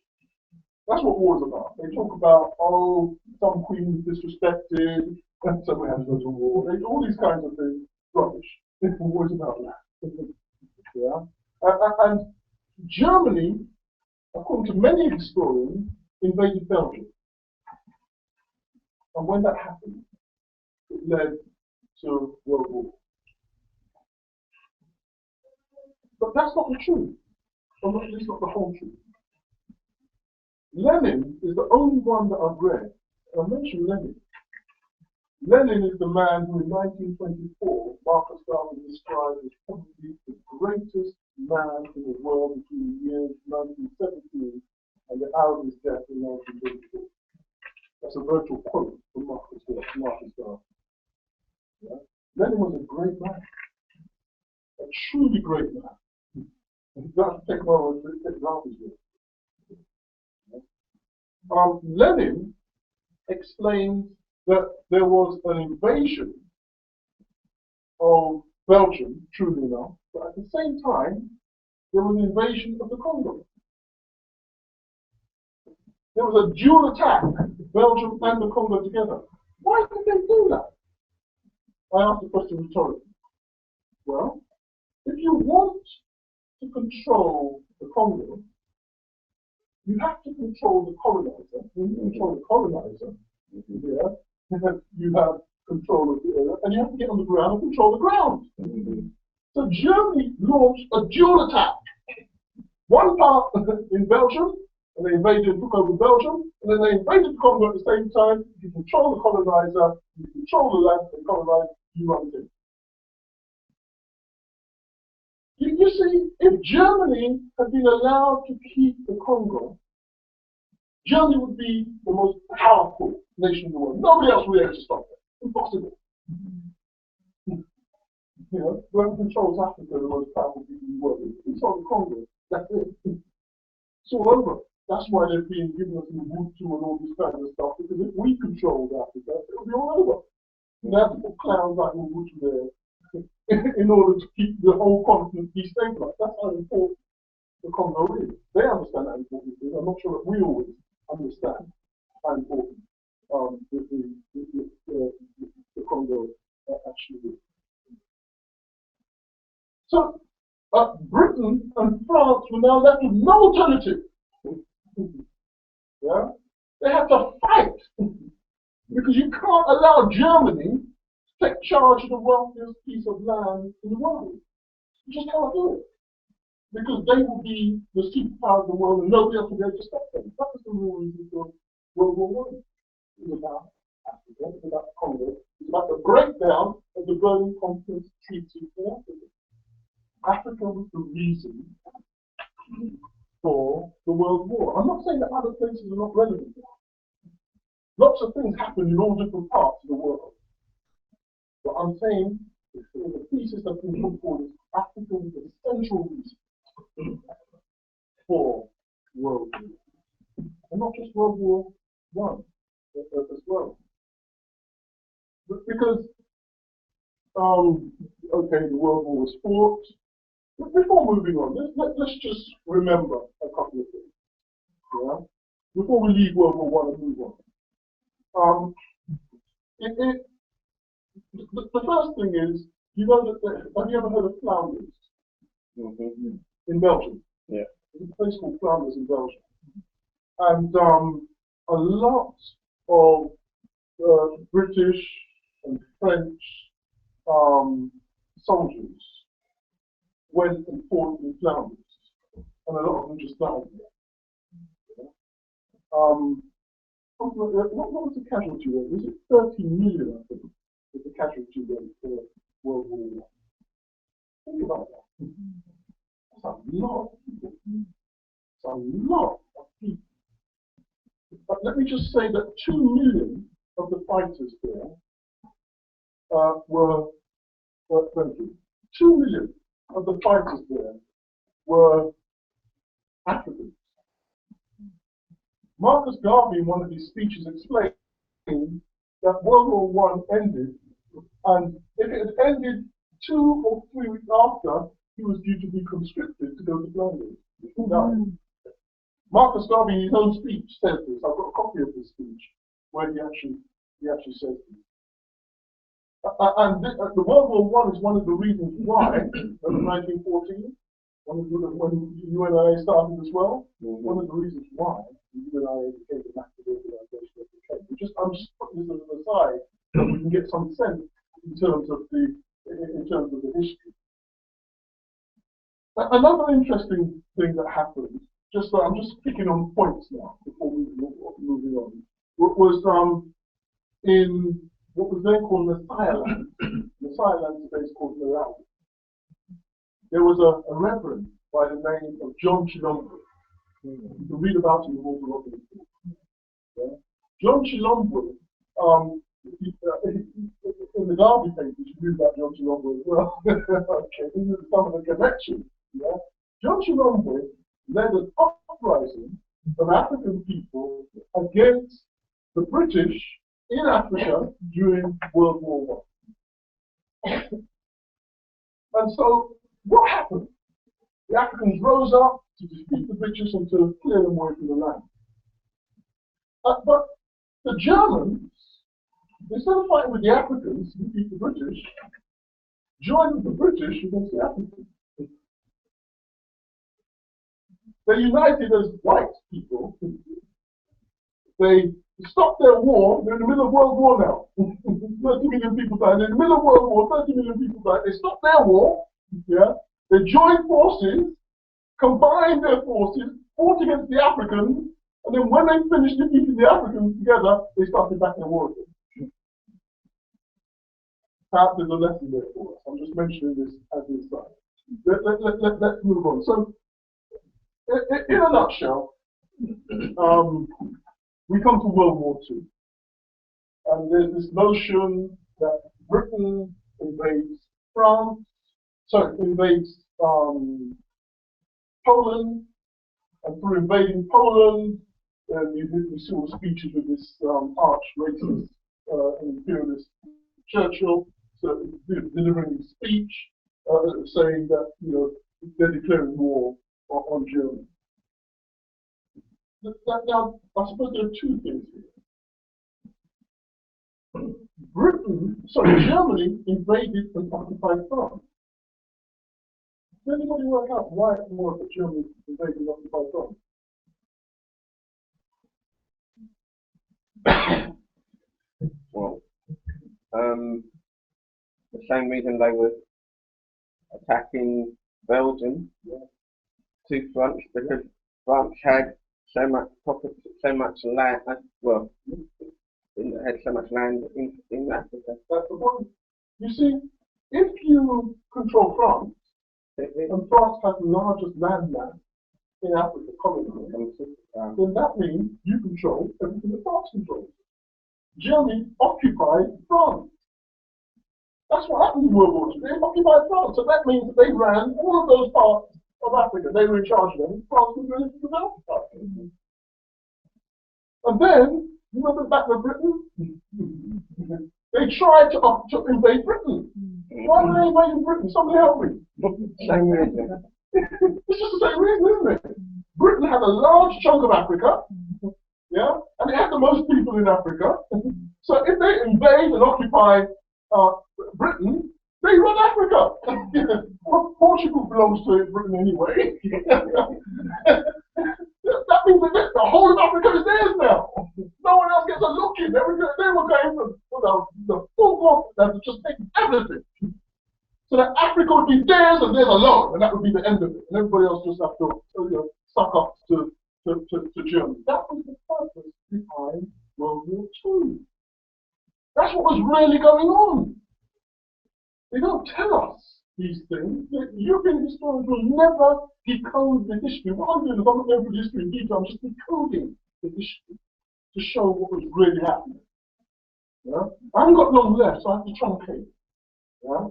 That's what war is about. They talk about, oh, some queen disrespected, and so we have to go to war. All these kinds of things, rubbish. War is about land. Yeah? And Germany, according to many historians, invaded Belgium. And when that happened, it led to World War. But that's not the truth. Or at least not the whole truth. Lenin is the only one that I've read. I mentioned Lenin. Lenin is the man who in 1924, Marcus Garvey described as probably the greatest man in the world between the years 1917 and the hour of his death in 1924. That's a virtual quote from Marcus Garvey. Yeah? Lenin was a great man. A truly great man. And that's technology, technology. Lenin explained that there was an invasion of Belgium, truly enough, but at the same time, there was an invasion of the Congo. There was a dual attack, Belgium and the Congo together. Why did they do that? I asked the question rhetorically. Well, if you want to control the Congo, you have to control the colonizer. When you control the colonizer, you have control of the area, and you have to get on the ground and control the ground. So Germany launched a dual attack. One part in Belgium, and they invaded and took over Belgium, and then they invaded the Congo at the same time. You control the colonizer, you control the land, they colonize, you run it. You see, if Germany had been allowed to keep the Congo, Germany would be the most powerful nation in the world. Nobody else would be able to stop it. Impossible. You know, whoever controls Africa, the most powerful people in the world. If you control the Congo, that's it. It's all over. That's why they've been giving us Mobutu and all this kind of stuff, because if we controlled Africa, it would be all over. You have to put clowns like Mobutu there in order to keep the whole continent destabilized. That's how important the Congo is. They understand how important it is. I'm not sure that we always understand how important the Congo actually is. So Britain and France were now left with no alternative. Yeah? They had to fight because you can't allow Germany to take charge of the wealthiest piece of land in the world. You just can't do it. Because they will be the superpower of the world and nobody else will be able to stop them. That was the real reason for World War I. It was about Africa, it was about Congo, it's about the breakdown of the Berlin Conference Treaty for Africa. Africa was the reason for the World War. I'm not saying that other places are not relevant. Lots of things happen in all different parts of the world. But I'm saying the thesis that's been put forward is Africa was the central reason for World War. And not just World War I as well. But because, okay, the World War was fought. But before moving on, let's just remember a couple of things. Yeah? Before we leave World War I and move on. The first thing is, you know that, have you ever heard of Flanders? Mm-hmm. In Belgium? Yeah. There's a place called Flanders in Belgium. And a lot of British and French soldiers went and fought in Flanders, and a lot of them just died there. What was the casualty rate? Was it 30 million, I think, was the casualty rate for World War I? Think about that. That's a lot of people. It's a lot of people. But let me just say that 2 million of the fighters there were 2 million of the fighters there were Africans. Marcus Garvey, in one of his speeches, explained that World War I ended, and if it had ended 2 or 3 weeks after, he was due to be conscripted to go to Flanders. He died. Marcus Garvey, in his own speech, says this. I've got a copy of his speech where he actually says this. And the World War I is one of the reasons why, in 1914, when UNIA started as well, one of the reasons why UNIA became the massive organisation that it became. I'm just putting this as an aside so we can get some sense in terms of the history. Another interesting thing that happened, I'm just picking on points now before moving on, was in what was then called Messiah Land. Messiah Land today is called Malawi. There was a reverend by the name of John Chilombo. You can read about him in all the Robin. Yeah? John Chilombo, in the Garvey papers, you read about John Chilombo as well. Okay, these are some of the connections. Yeah? John Chilombo led an uprising of African people against the British in Africa during World War I. And so, what happened? The Africans rose up to defeat the British and to clear them away from the land. But the Germans, instead of fighting with the Africans to defeat the British, joined with the British against the Africans. They united as white people. They stopped their war. They're in the middle of World War now. 30 million people died. They're in the middle of World War, 30 million people died. They stopped their war. Yeah? They joined forces, combined their forces, fought against the Africans, and then when they finished defeating the Africans together, they started back their war again. Perhaps there's a lesson there for us. I'm just mentioning this as an aside. Let's move on. So, in a nutshell, we come to World War II. And there's this notion that Britain invades Poland, and through invading Poland, you see all speeches with this arch racist imperialist Churchill delivering a speech saying that they're declaring war on Germany. Now, I suppose there are 2 things here. Germany invaded and occupied France. Does anybody work out why it was that Germany invaded and occupied France? Well, the same reason they were attacking Belgium, 2 fronts, because France had so much property, so much land. Well, it had so much land in Africa. That's the point. You see, if you control France, and France has the largest land mass in Africa, then that means you control everything that France controls. Germany occupied France. That's what happened in World War II. They occupied France, so that means that they ran all of those parts of Africa. They were in charge of them. France was really developed. And then, you remember back with Britain? They tried to invade Britain. Why were they invading Britain? Somebody help me. Same reason. It's just the same reason, isn't it? Britain had a large chunk of Africa, yeah, and it had the most people in Africa. So if they invade and occupy Britain, they run Africa. Well, Portugal belongs to Britain anyway. That that means that the whole of Africa is theirs now. No one else gets a look in. They were going for the full continent to just take everything. So that Africa would be theirs and theirs alone, and that would be the end of it. And everybody else just have to suck up to Germany. That was the purpose behind World War II. That's what was really going on. They don't tell us these things. The European historians will never decode the history. What I'm doing is I'm not going through the history in detail, I'm just decoding the history to show what was really happening. Yeah? I haven't got long left, so I have to truncate. Yeah?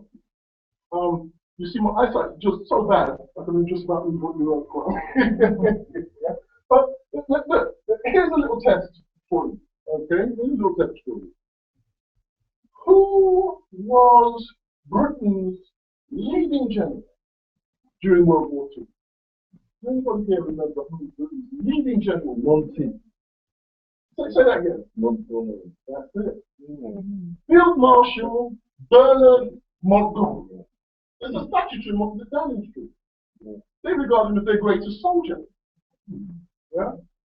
You see, my eyesight is just so bad, I can just about read what you wrote. Yeah? But look, here's a little test for you. Okay? Here's a little test for you. Who was Britain's leading general during World War II? Does anybody here remember who was Britain's leading general? Monty. Say that again. Montgomery. That's it. Field Marshal Bernard Montgomery. There's a statue to him on the Downing Street. They regard him as their greatest soldier. Yeah?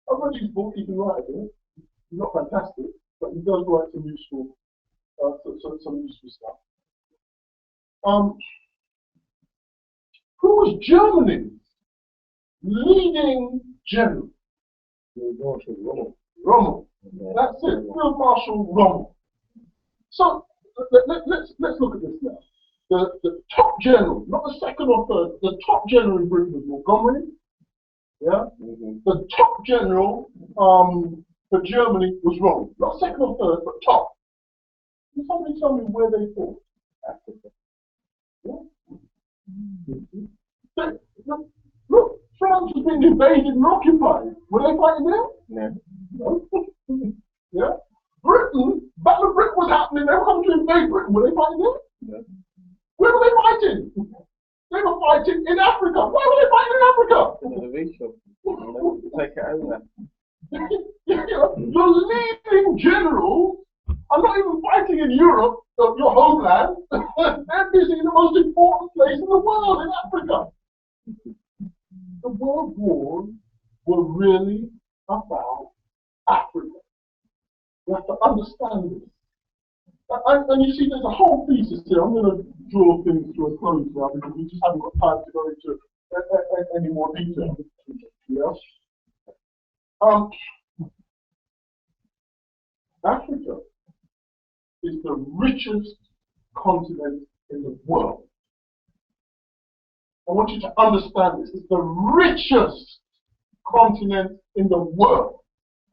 I've read his book, he can write it. He's not fantastic, but he does write some useful stuff. Who was Germany's leading general? Rommel. Rommel. That's it. Field Marshal Rommel. So let's look at this now. The top general, not the second or third, the top general in Britain was Montgomery. Yeah. The top general for Germany was Rommel. Not second or third, but top. Can somebody tell me where they fought? Africa. Yeah. Look, France was being invaded and occupied. Were they fighting there? No. Yeah. Britain, Battle of Britain was happening. They were coming to invade Britain. Were they fighting there? No. Where were they fighting? They were fighting in Africa. Why were they fighting in Africa? Take it over. The leading generals are not even fighting in Europe, your homeland. They're busy in the most important place in the world, in Africa. The world wars were really about Africa. You have to understand this. And you see, there's a whole thesis here. I'm going to draw things to a close now because we just haven't got time to go into any more detail. Yes? Africa is the richest continent in the world. I want you to understand this. It's the richest continent in the world.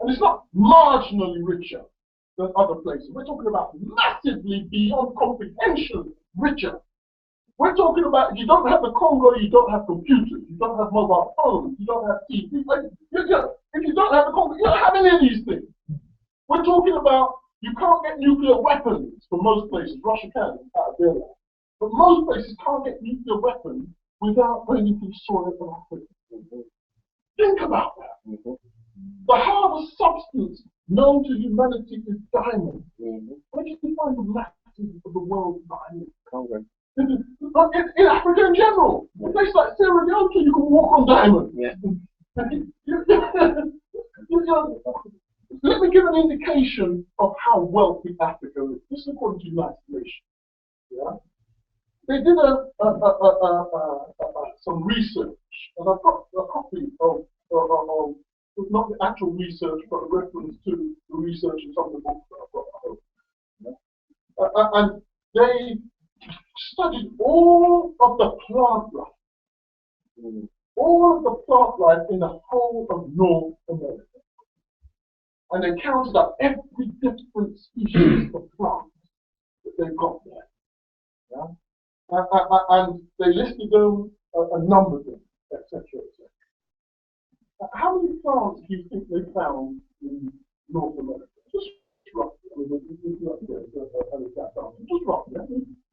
And it's not marginally richer than other places. We're talking about massively beyond comprehension richer. We're talking about if you don't have the Congo, you don't have computers, you don't have mobile phones, you don't have TV. If you don't have the Congo, you don't have any of these things. We're talking about you can't get nuclear weapons from most places. Russia can, out of their land. But most places can't get nuclear weapons without going into the soil of Africa. Think about that. The hardest substance known to humanity is diamond. Where do you find the masses of the world's diamond? Congo. In Africa in general. In places like Sierra Leone, you can walk on diamond. Yeah. Let me give an indication of how wealthy Africa is. This is according to the United Nations. Yeah? They did some research, and I've got a copy of not the actual research, but a reference to the research in some of the books that I've got at home. And they studied all of the plant life. All of the plant life in the whole of North America. And they counted up every different species of plants that they've got there. Yeah? And they listed them and numbered them, etc., etc. How many plants do you think they found in North America? Just roughly. Just roughly.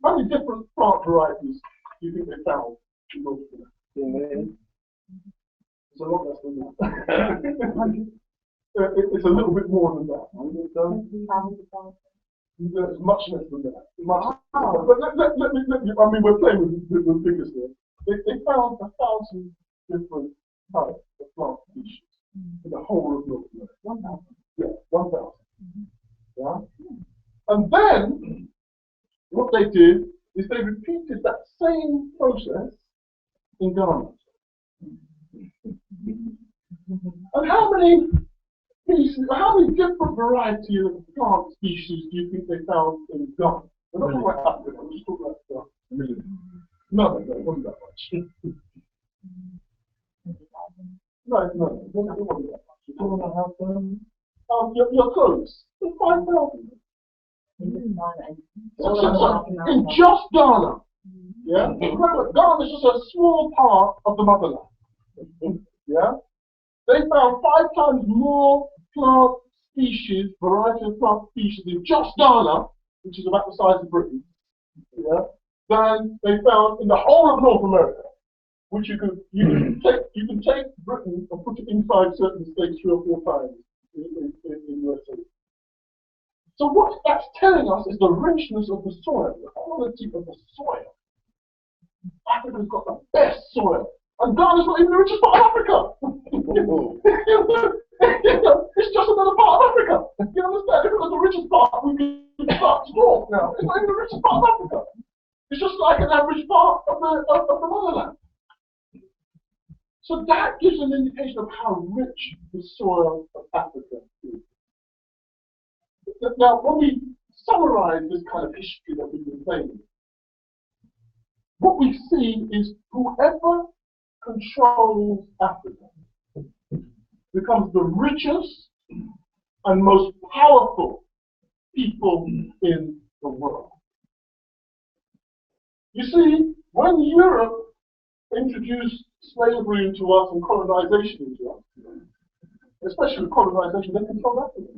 How many different plant varieties do you think they found in North America? It's a lot less than that. It's a little bit more than that. It's much less than that. But let me, I mean, we're playing with figures here. They found 1,000 different types of plant species. in the whole of North America. 1,000. Yeah, 1,000. Yeah. And then what they did is they repeated that same process in Ghana. And how many different varieties of plant species do you think they found in Ghana? We're not talking about Africa, we're just talking about Ghana. No, it wasn't that much. No, it wasn't that much. 2,500. You're close. 5,000. In just Ghana. Yeah? Remember, Ghana is just a small part of the motherland. Yeah? They found 5 times more plant species, variety of plant species in just Ghana, which is about the size of Britain, yeah, than they found in the whole of North America, which you can take Britain and put it inside certain states 3 or 4 times in USA. So what that's telling us is the richness of the soil, the quality of the soil. Africa's got the best soil. And Ghana's not even the richest part of Africa. It's just another part of Africa. You understand? If it was the richest part, we could start to talk now. It's not even the richest part of Africa. It's just like an average part of the motherland. So that gives an indication of how rich the soil of Africa is. Now, when we summarize this kind of history that we've been saying, what we see is whoever controls Africa becomes the richest and most powerful people in the world. You see, when Europe introduced slavery into us and colonization into us, especially colonization, they controlled Africa.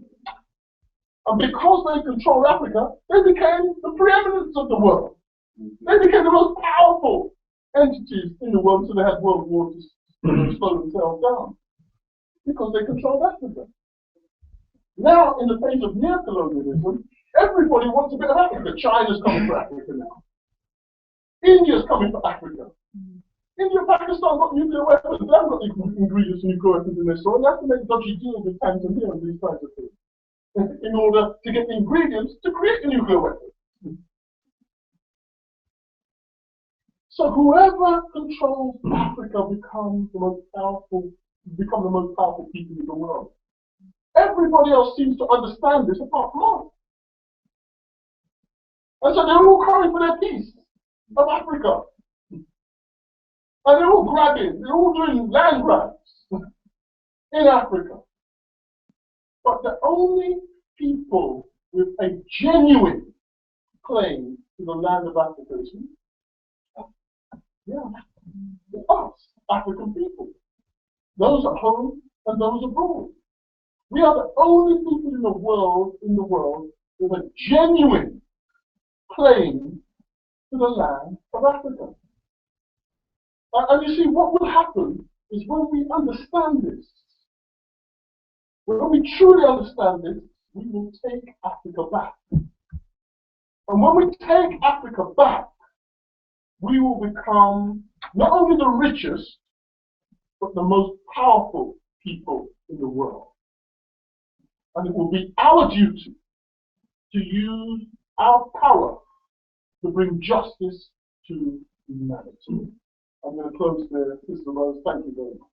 And because they controlled Africa, they became the preeminence of the world. They became the most powerful entities in the world, so they had world wars to slow themselves down. Because they controlled Africa. Now, in the phase of neo-colonialism, everybody wants a bit of Africa. China's coming for Africa now. India's coming for Africa. India and Pakistan got nuclear weapons. They haven't got the ingredients of nuclear weapons in their soil. They have to make dodgy deals with Tanzania and these kinds of things in order to get the ingredients to create the nuclear weapons. So whoever controls Africa becomes the most powerful people in the world. Everybody else seems to understand this apart from us. And so they're all coming for their piece of Africa. And they're all grabbing, they're all doing land grabs in Africa. But the only people with a genuine claim to the land of Africa is us, African people. Those at home and those abroad. We are the only people in the world with a genuine claim to the land of Africa. And you see, what will happen is when we understand this, when we truly understand this, we will take Africa back. And when we take Africa back, we will become not only the richest, but the most powerful people in the world. And it will be our duty to use our power to bring justice to humanity. I'm going to close there. Sister Rose, thank you very much.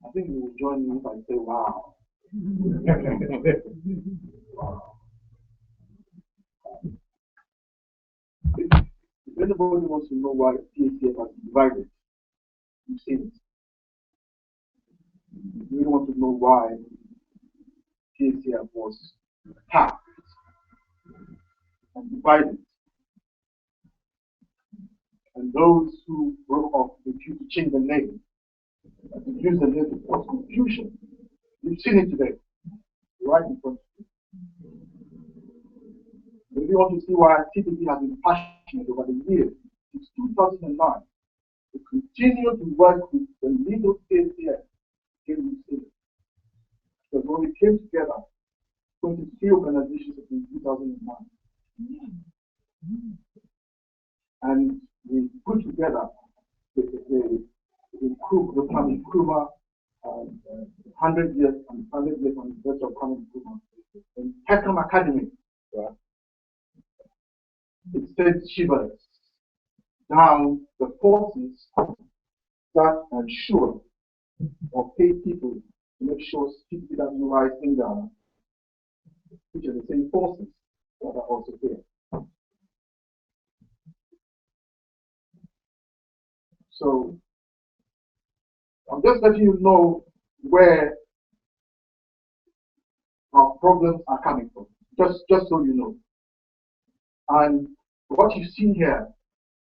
I think you will join me if I say, wow. Wow. If anybody wants to know why PACF has been divided, you've seen it. If you want to know why PACF was attacked and divided, and those who broke off refused to change the name, and to use the name to cause confusion. You've seen it today, right in front of you. If you want to see why TPP has been passionate over the years, since 2009, to continue to work with the legal PACF in the state. Because when we came together, 23 organizations in 2009, and we put together the Kwame Nkrumah 100 years and 100 years anniversary of Kwame Nkrumah in Peckham Academy. Right. It sent shivers down the forces that ensure or pay people to make sure people rise in Ghana, which are the same forces that are also here. So I'm just letting you know where our problems are coming from, just so you know. And what you see here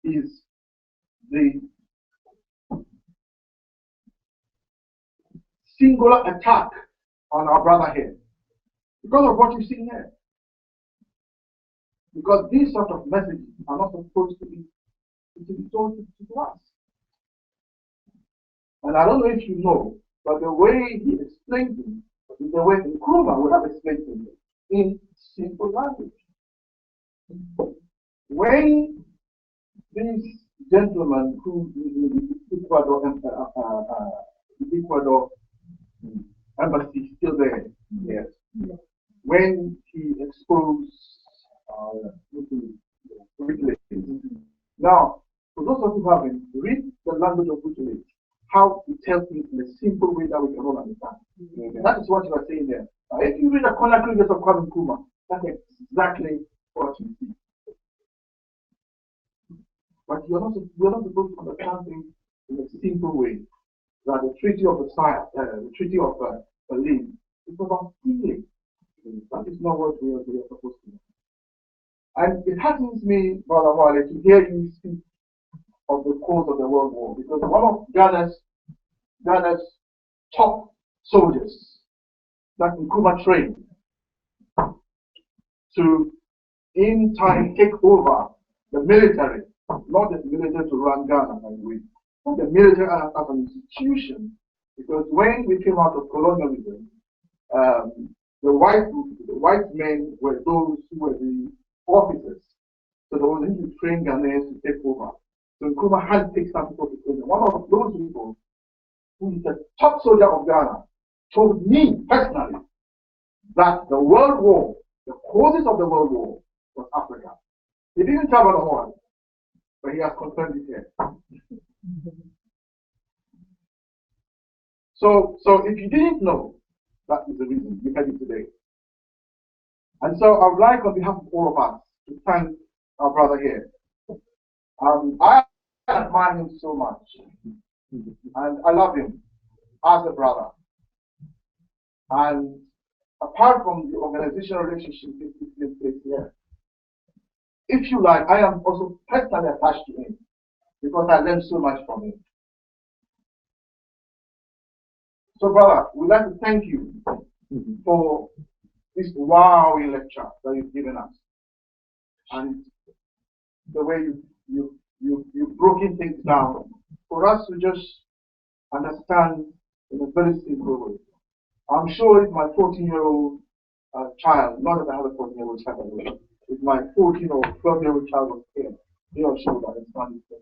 is the singular attack on our brother here, because of what you see here. Because these sort of messages are not supposed to be told to us. And I don't know if you know, but the way he explained it is the way Nkrumah would have explained it in simple language. When these gentlemen who the Ecuador embassy is still there, yes. When he exposed WikiLeaks. Now, for those of you who haven't, read the language of WikiLeaks, how it tells things in a simple way that we can all understand. That is what you are saying there. Now, if you read the chronicles of Kwame Nkrumah, that's exactly what you see. But you're not supposed to understand things in a simple way. That the Treaty of Versailles, the Treaty of Berlin, is about healing. That is not what we are supposed to do. And it happens me, Brother Wale, to hear you speak of the cause of the World War, because one of Ghana's top soldiers that Nkrumah trained to, in time, take over the military, not the military to run Ghana, by the way, but the military as an institution. Because when we came out of colonialism, the white men were those who were the officers. So there was need to train Ghanaians to take over. So Nkrumah had to take some people to train them. One of those people, who is the top soldier of Ghana, told me personally that the World War, the causes of the World War, was Africa. He didn't tell me the one, but he has confirmed it here. So if you didn't know, that is the reason we had it today. And so I would like, on behalf of all of us, to thank our brother here. I admire him so much, and I love him as a brother. And apart from the organizational relationship between place here, if you like, I am also personally attached to him because I learned so much from him. So, brother, we'd like to thank you for this wowing lecture that you've given us, and the way you've broken things down for us to just understand in a very simple way. I'm sure if my 14-year-old child, not that I have a 14-year-old child, if my 14 or 12-year-old child was here, he or she would understand this.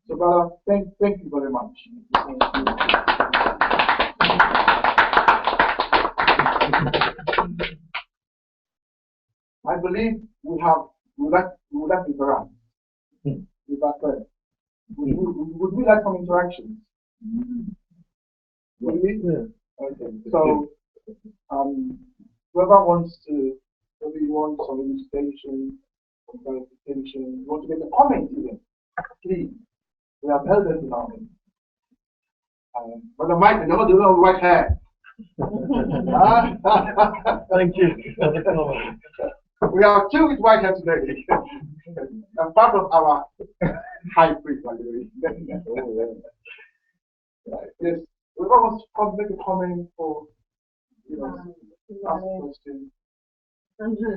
So, brother, thank you very much. I believe we would like to interact. Is that correct? Would we like some interactions? Would we? Yeah. Okay. So, whoever wants to, maybe you want some illustration, some clarification, you want to make a comment even, please. We have elders in our midst. But the mic, you know, they don't have white hair. Thank you. We have two with white hair today. I'm part of our high priest, by the way. Yes. Whoever wants to come make a comment or, ask a question. Just that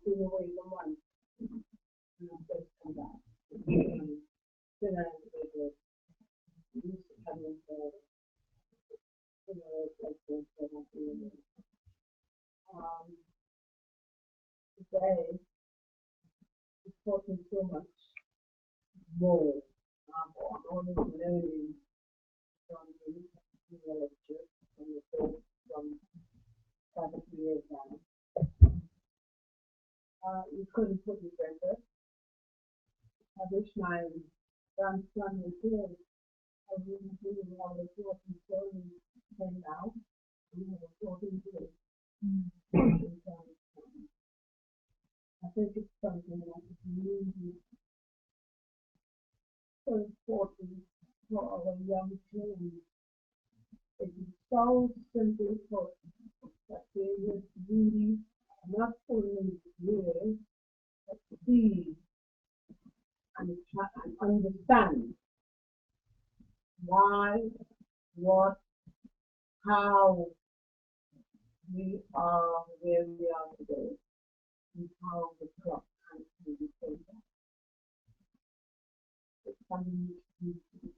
away the money. still an individual. Used to come in for, like this, today, it's talking so much more. On all this learning from the lecture, from the talk, from 5 years now. You couldn't put it better. I wish my grandson was here. I really want to talk and tell him now. We have a talking to him. I think it's something that is really so important for our young children. It is so simple for that they would really not only hear, but see and understand why, what, how we are where we are today, and how the clock can be taken. It's something that needs to be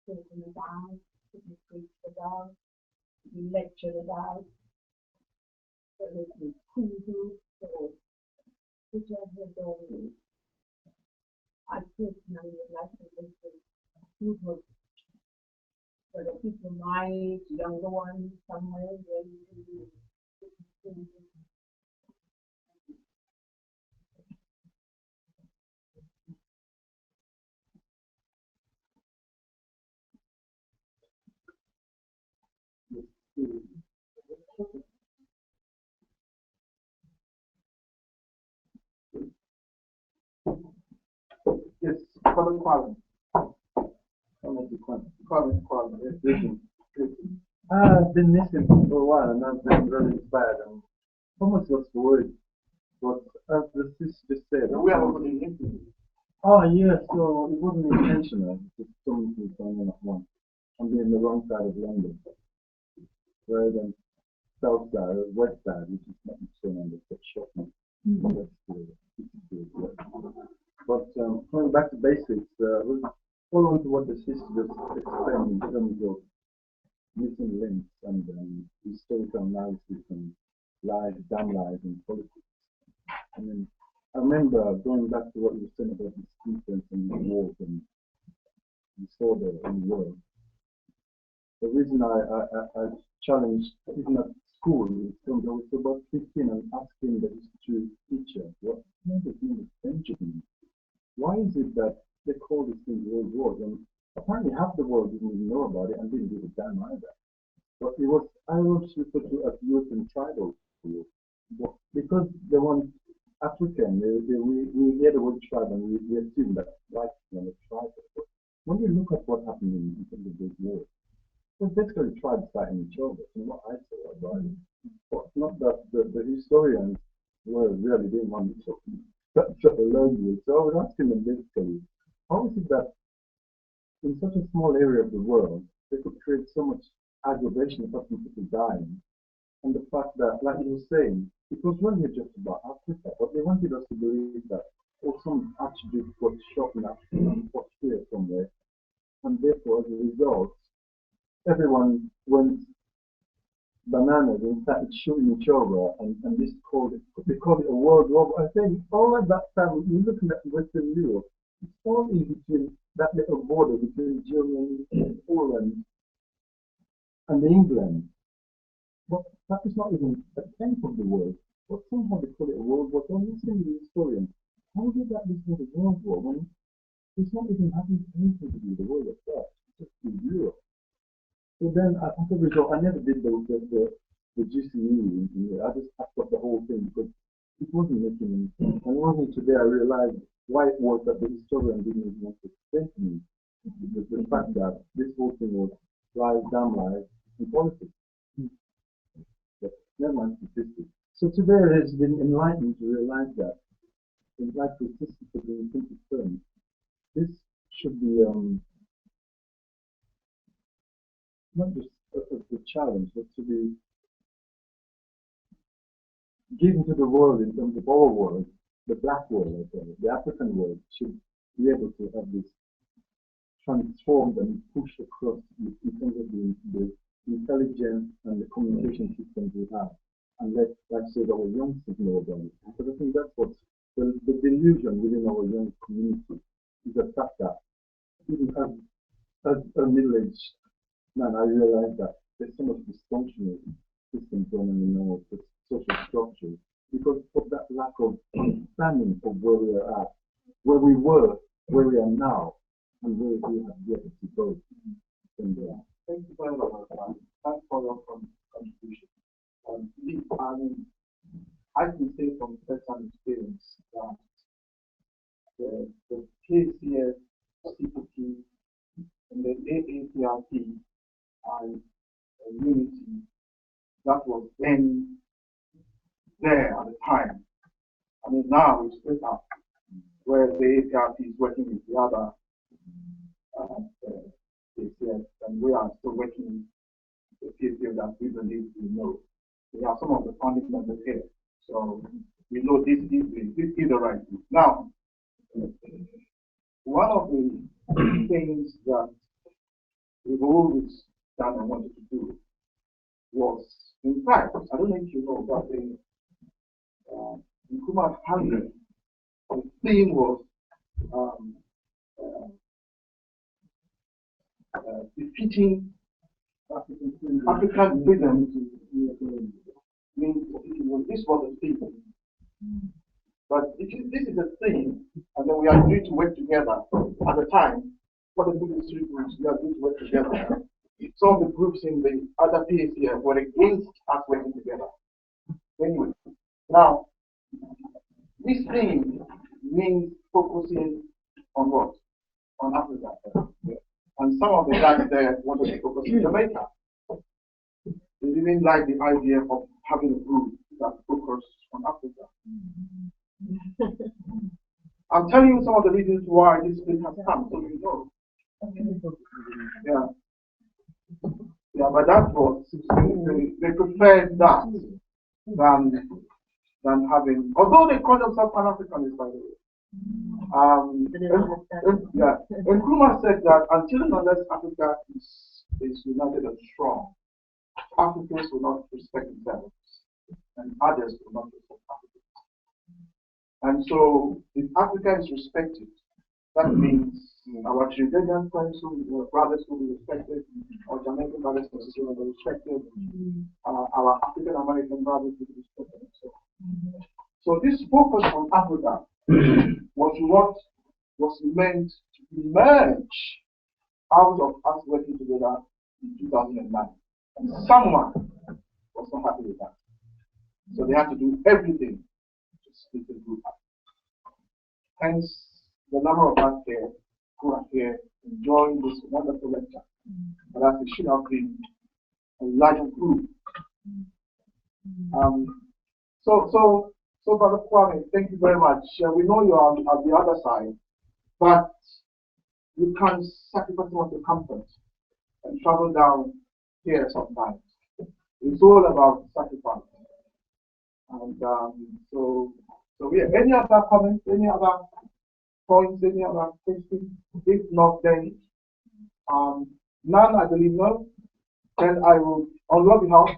spoken about, to be preached about, to be lectured about, whether it be school or whichever domain. I personally would like to listen to school, whether people my age, younger ones, somewhere where you can do this. Yes, Kwame. Kwame. Yes, listen. I've been missing for a while and I've been really inspired and almost lost for words. But as the sister just said, We are not in English. oh yeah, so it wasn't intentional, just something going on at once. I'm being the wrong side of London, rather than south side or west side, which is not shown on the shop. That's but coming back to basics, we'll follow on to what the sister just explained in terms of missing links and historical analysis and lies, damn lies, and politics. I mean, I remember going back to what you were saying about the defense and the wars and disorder in the world. The reason I challenged, even at school, in terms I was about 15 and asking the history teacher, what made the thing of Benjamin? Why is it that they call these things world wars? And apparently half the world didn't even know about it and didn't give a damn either. But it was, I was referred to as European tribal wars. But because they weren't African, we hear the word tribe and we assume that white people are tribal. But when you look at what happened in terms of those wars, it was basically tribes fighting each other. You know what I saw about it. But not that the historians were really didn't want to talk that sort of language. So I was asking them basically, how is it that in such a small area of the world, they could create so much aggravation about people dying? And the fact that, like you were saying, it was really just about Africa, but they wanted us to believe that some attribute was shot in Africa and was here somewhere, and therefore, as a result, everyone went bananas and started shooting each other, and this they called it a world war. I think all at that time, when you're looking at Western Europe, it's all in between that little border between Germany and Poland and England. But that is not even a tenth of the world. But somehow they call it a world war. So I'm listening to the historian. How did that become a world war when it's not even having anything to do with the world itself? It's just in Europe. So then, as a result, I never did the GCE. I just packed up the whole thing because it wasn't making any sense. And only today I realized why it was that the historian didn't even want to explain to me the fact that this whole thing was lies, damn lies, and politics. But never mind statistics. So today it has been enlightening to realize that, in like statistics in simple terms, this should be not just a challenge, but to be given to the world in terms of our world, the black world, the African world, should be able to have this transformed and pushed across in terms of the intelligence and the communication systems we have, and let, like I said, our youngsters know about it. Because I think that's what the delusion within our young community is the fact that even as a middle-aged man, I realize that there's so much dysfunctional systems going on in our social structure because of that lack of understanding of where we are at, where we were, where we are now, and where we have yet to go. And, Thank you very much. Thanks for your contribution. I mean, I can say from personal experience that the KCS, CPT, and the AAPRT and unity that was then there at the time. I mean, now it's split up, where the APRT is working with the other KCS, and we are still working with the KCS that we believe we know. We have some of the founding members here, so we know this is the right thing. Now, one of the things that we've always done and wanted to do was, in fact, I don't know if you know, but in Nkrumah 100, the theme was defeating African freedom. This was a theme. But this is a thing, and then we agreed to work together at the time. For the ministry groups, we agreed to work together. Some of the groups in the other PACF were against us working together. Anyway, now, this thing means focusing on what? On Africa. And some of the guys there wanted to focus on Jamaica. They didn't like the idea of having a group that focused on Africa. I'm telling you some of the reasons why this split has come, so you know. Yeah. Yeah, but that was, they preferred that than having, although they call themselves Pan-Africanists, by the way. Nkrumah said that until and unless Africa is united and strong, Africans will not respect themselves, and others will not respect Africans. And so, if Africa is respected, that means our Trinidadian friends, brothers will be respected, our Jamaican brothers will be respected, our African American brothers will be respected. So this focus on Africa was what was meant to emerge out of us working together in 2009. And someone was not happy with that. So they had to do everything to split the group up. Hence, the number of us here who are here enjoying this wonderful lecture. But as it should have been a larger group. So Brother Kwame, thank you very much. We know you are on the other side, but you can sacrifice some of your comfort and travel down here sometimes. It's all about sacrifice. And so yeah, any other comments, any other points, any other questions? If not, then none, I believe no. Then I will, on your behalf,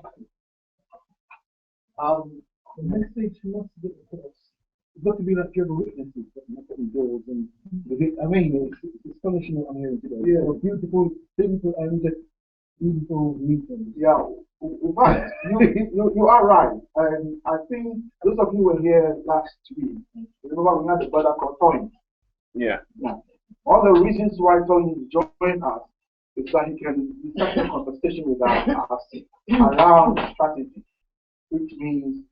the message must be, it's got to be like Jehovah's Witnesses, but not doors and I mean, it's astonishing what I'm hearing today. Yeah, so beautiful and beautiful meetings. Yeah, in fact, you are right. And I think those of you who were here last week, remember we had a brother called Tony. Yeah. One of the reasons why Tony joined us is that he can start a conversation with us around strategy, which means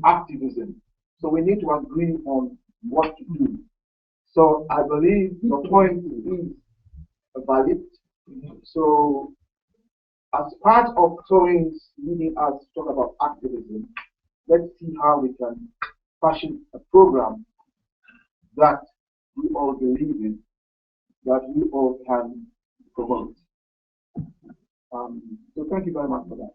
activism. So we need to agree on what to do. So I believe your point is valid. So as part of Tony's leading us to talk about activism, let's see how we can fashion a program that we all believe in, that we all can promote. So thank you very much for that.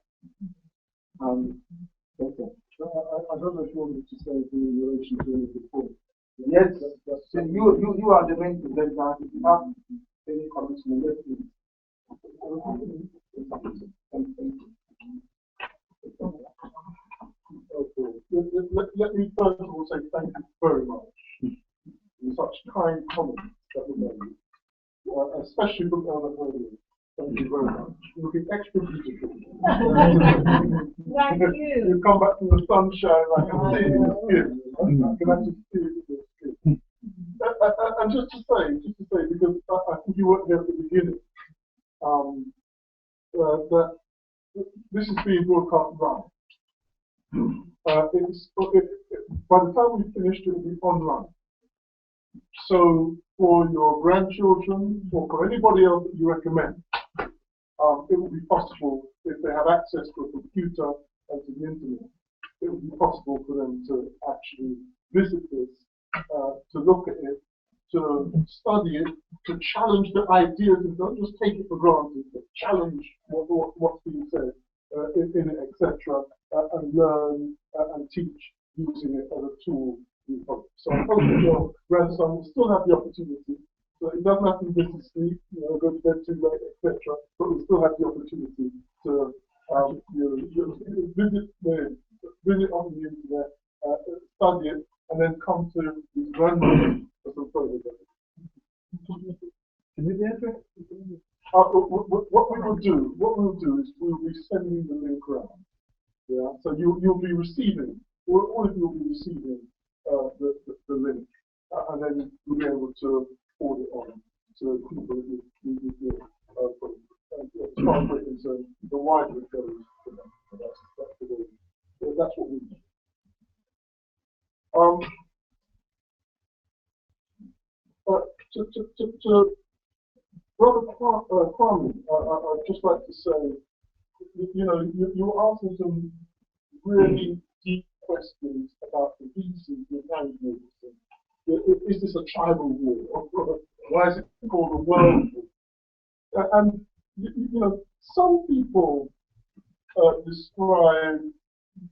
That's it. I don't know if you wanted to say anything in relation to it before. Yes, so you are the main presenter. If you have any comments, yes, please. Okay. Let me first of all say thank you very much for such kind comments that were made, especially from Elder Hurley. Thank you very much. You're looking extra beautiful. Thank you. You come back from the sunshine, I can see it in your skin. I can actually see it in your skin. And just to say, because I think you weren't here at the beginning, that this is being broadcast live. By the time we finish, it will be online. So for your grandchildren, or for anybody else that you recommend, it will be possible, if they have access to a computer and to the internet, it will be possible for them to actually visit this, to look at it, to study it, to challenge the ideas, and don't just take it for granted, but challenge what's being said in it, etc., and learn and teach using it as a tool. So I hope that your grandson will still have the opportunity. So it doesn't have to be busy sleep, go to bed too late, etc. But we still have the opportunity to visit on the internet, study it, and then come to his grandmother for some further guidance. Can you answer? What we will do is we will be sending the link around. Yeah. So you'll be receiving, all of you will be receiving the link, and then you'll be able to forward it on to people that you as far as we're concerned, the wider it goes for them. That's the way. That's what we do. To Brother Kwame, I'd just like to say, you asking some really deep questions about the reasons behind this. Is this a tribal war? Why is it called a world war? And some people describe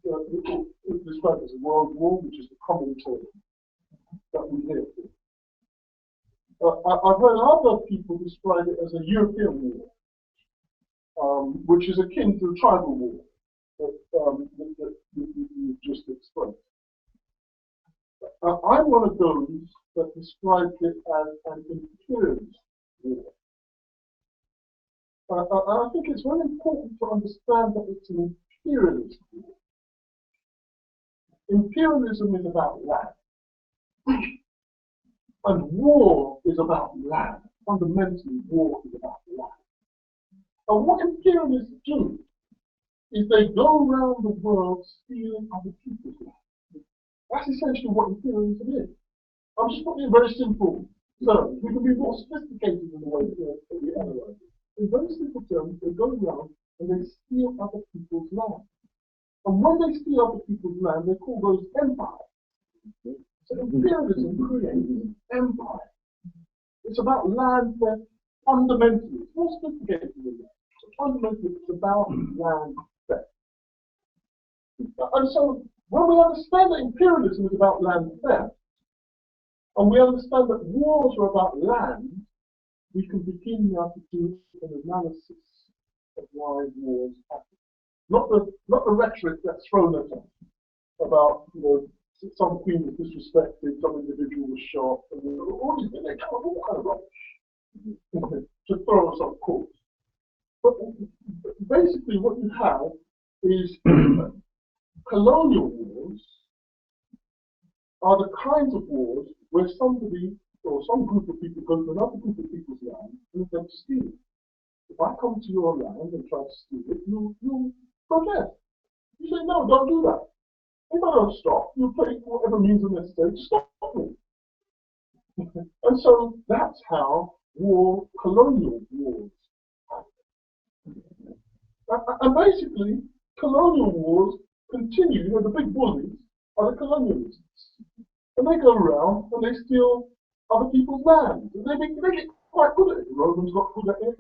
it as a world war, which is the common term that we hear. I've heard other people describe it as a European war, which is akin to a tribal war that you just explained. I'm one of those that described it as an imperialist war. I think it's very important to understand that it's an imperialist war. Imperialism is about land. And war is about land. Fundamentally, war is about land. And what imperialists do is they go around the world stealing other people's land. That's essentially what imperialism is. I'm just putting it in very simple terms. We can be more sophisticated in the way that we analyze it. In very simple terms, they go around and they steal other people's land. And when they steal other people's land, they call those empires. So imperialism creates an empire. It's about land theft fundamentally. It's more sophisticated than that. So fundamentally, it's about land theft. And so when we understand that imperialism is about land theft, and we understand that wars are about land, we can begin now to do an analysis of why wars happen. Not the rhetoric that's thrown at us about, some queen was disrespected, some individual was shot, and all these things, they come up all kind of rubbish to throw us off course. But basically what you have is colonial wars are the kinds of wars where somebody or some group of people go to another group of people's land and attempt to steal it. If I come to your land and try to steal it, you protest. You say, no, don't do that. If I don't stop, you take whatever means are necessary to stop me. And so that's how colonial wars happen. And basically, colonial wars continue. The big bullies are the colonialists. And they go around and they steal other people's land. And they get quite good at it. The Romans got good at it.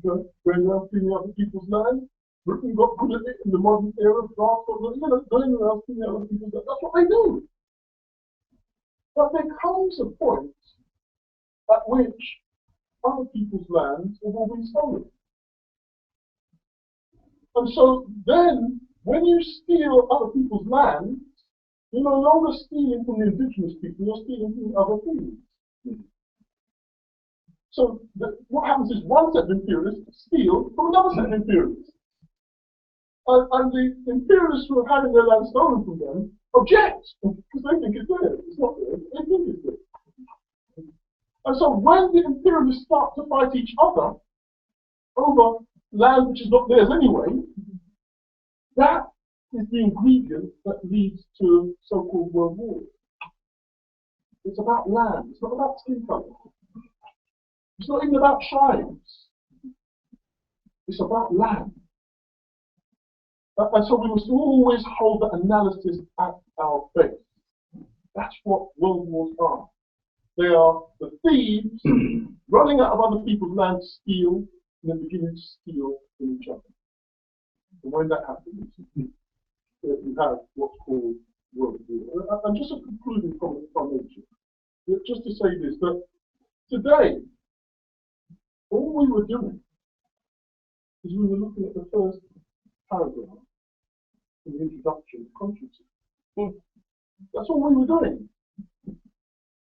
Going around stealing other people's land. Britain got good at it in the modern era. France got good at it. Going around stealing other people's land. That's what they do. But there comes a point at which other people's lands have all been stolen. And so then, when you steal other people's land, you're no longer stealing from the indigenous people, you're stealing from the other peoples. So what happens is one set of imperialists steal from another set of imperialists. And the imperialists who are having their land stolen from them object, because they think it's theirs. It's not theirs, they think it's theirs. And so when the imperialists start to fight each other over land which is not theirs anyway, that is the ingredient that leads to so-called world wars. It's about land, it's not about skin color. It's not even about tribes. It's about land. And so we must always hold that analysis at our base. That's what world wars are. They are the thieves running out of other people's land to steal, and then beginning to steal from each other. And when that happens, you have what's called world war. And just a concluding comment from nature, just to say this, that today, all we were doing is we were looking at the first paragraph in the introduction to consciousness. That's all we were doing.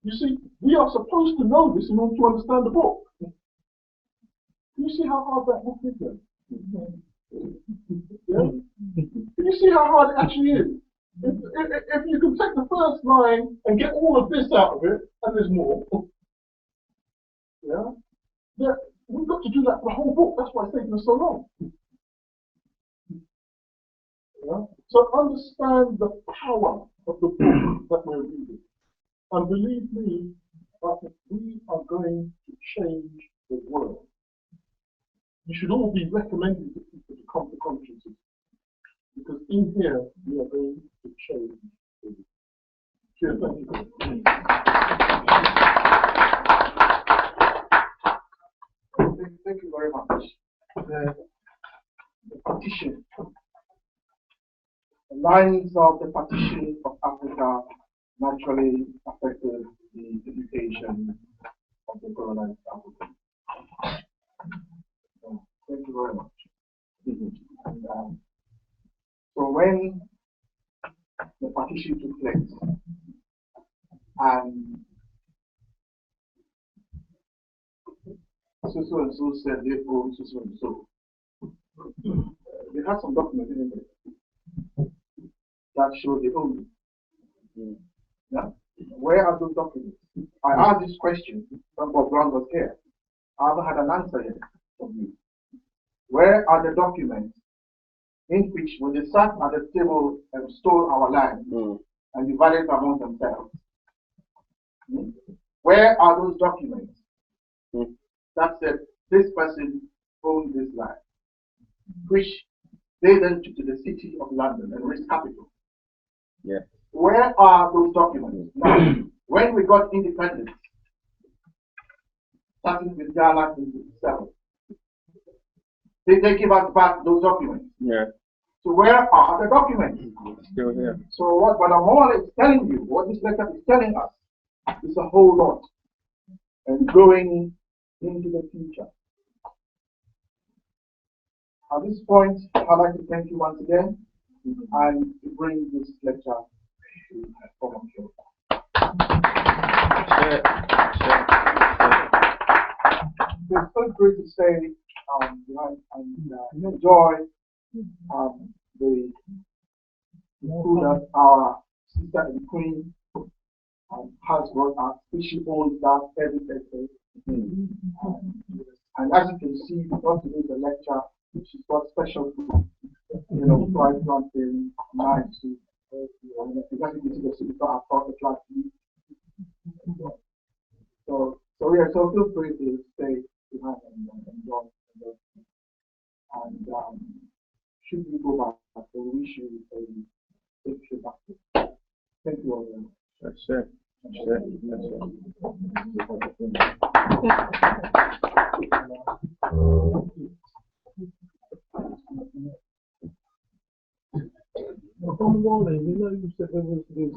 You see, we are supposed to know this in order to understand the book. Can you see how hard that book is then? Yeah? Can you see how hard it actually is? If you can take the first line and get all of this out of it, and there's more, yeah? We've got to do that for the whole book. That's why it's taken us so long. Yeah? So understand the power of the book that we're reading. And believe me, that if we are going to change the world, you should all be recommending to people to come to consciousness. Because in here, we are going to change the world. Cheers, thank you. Thank you very much. The partition. The lines of the partition of Africa naturally affected the education of the colonized Africans. So, thank you very much. And, so when the partition took place, and so and so said they own so and so, they had some documents in it that show they own it. Yeah? Where are those documents? I asked this question when Bob Brown was here. I haven't had an answer yet from you. Where are the documents in which, when they sat at the table and stole our land and divided it among themselves, where are those documents that said this person owned this land, which they then took to the city of London and raised capital? Yeah. Where are those documents? Now, when we got independence, starting with Ghana in itself, did they give us back those documents? Yeah. So where are the documents? Still here. So what Badamora is telling you, what this letter is telling us, is a whole lot. And going into the future. At this point, I'd like to thank you once again and to bring this lecture to a form of close. It's so great to say and enjoy the food that our sister and queen has brought us, which she holds that every Thursday. And as you can see, because today is a lecture, she's got special food, fried plantain, nice soup. As you can see, the soup is not a flat meat. So feel free to stay behind and enjoy. And should we go back, we wish you a safe trip back. Thank you all very much. That's it. That's From the morning, you said there was this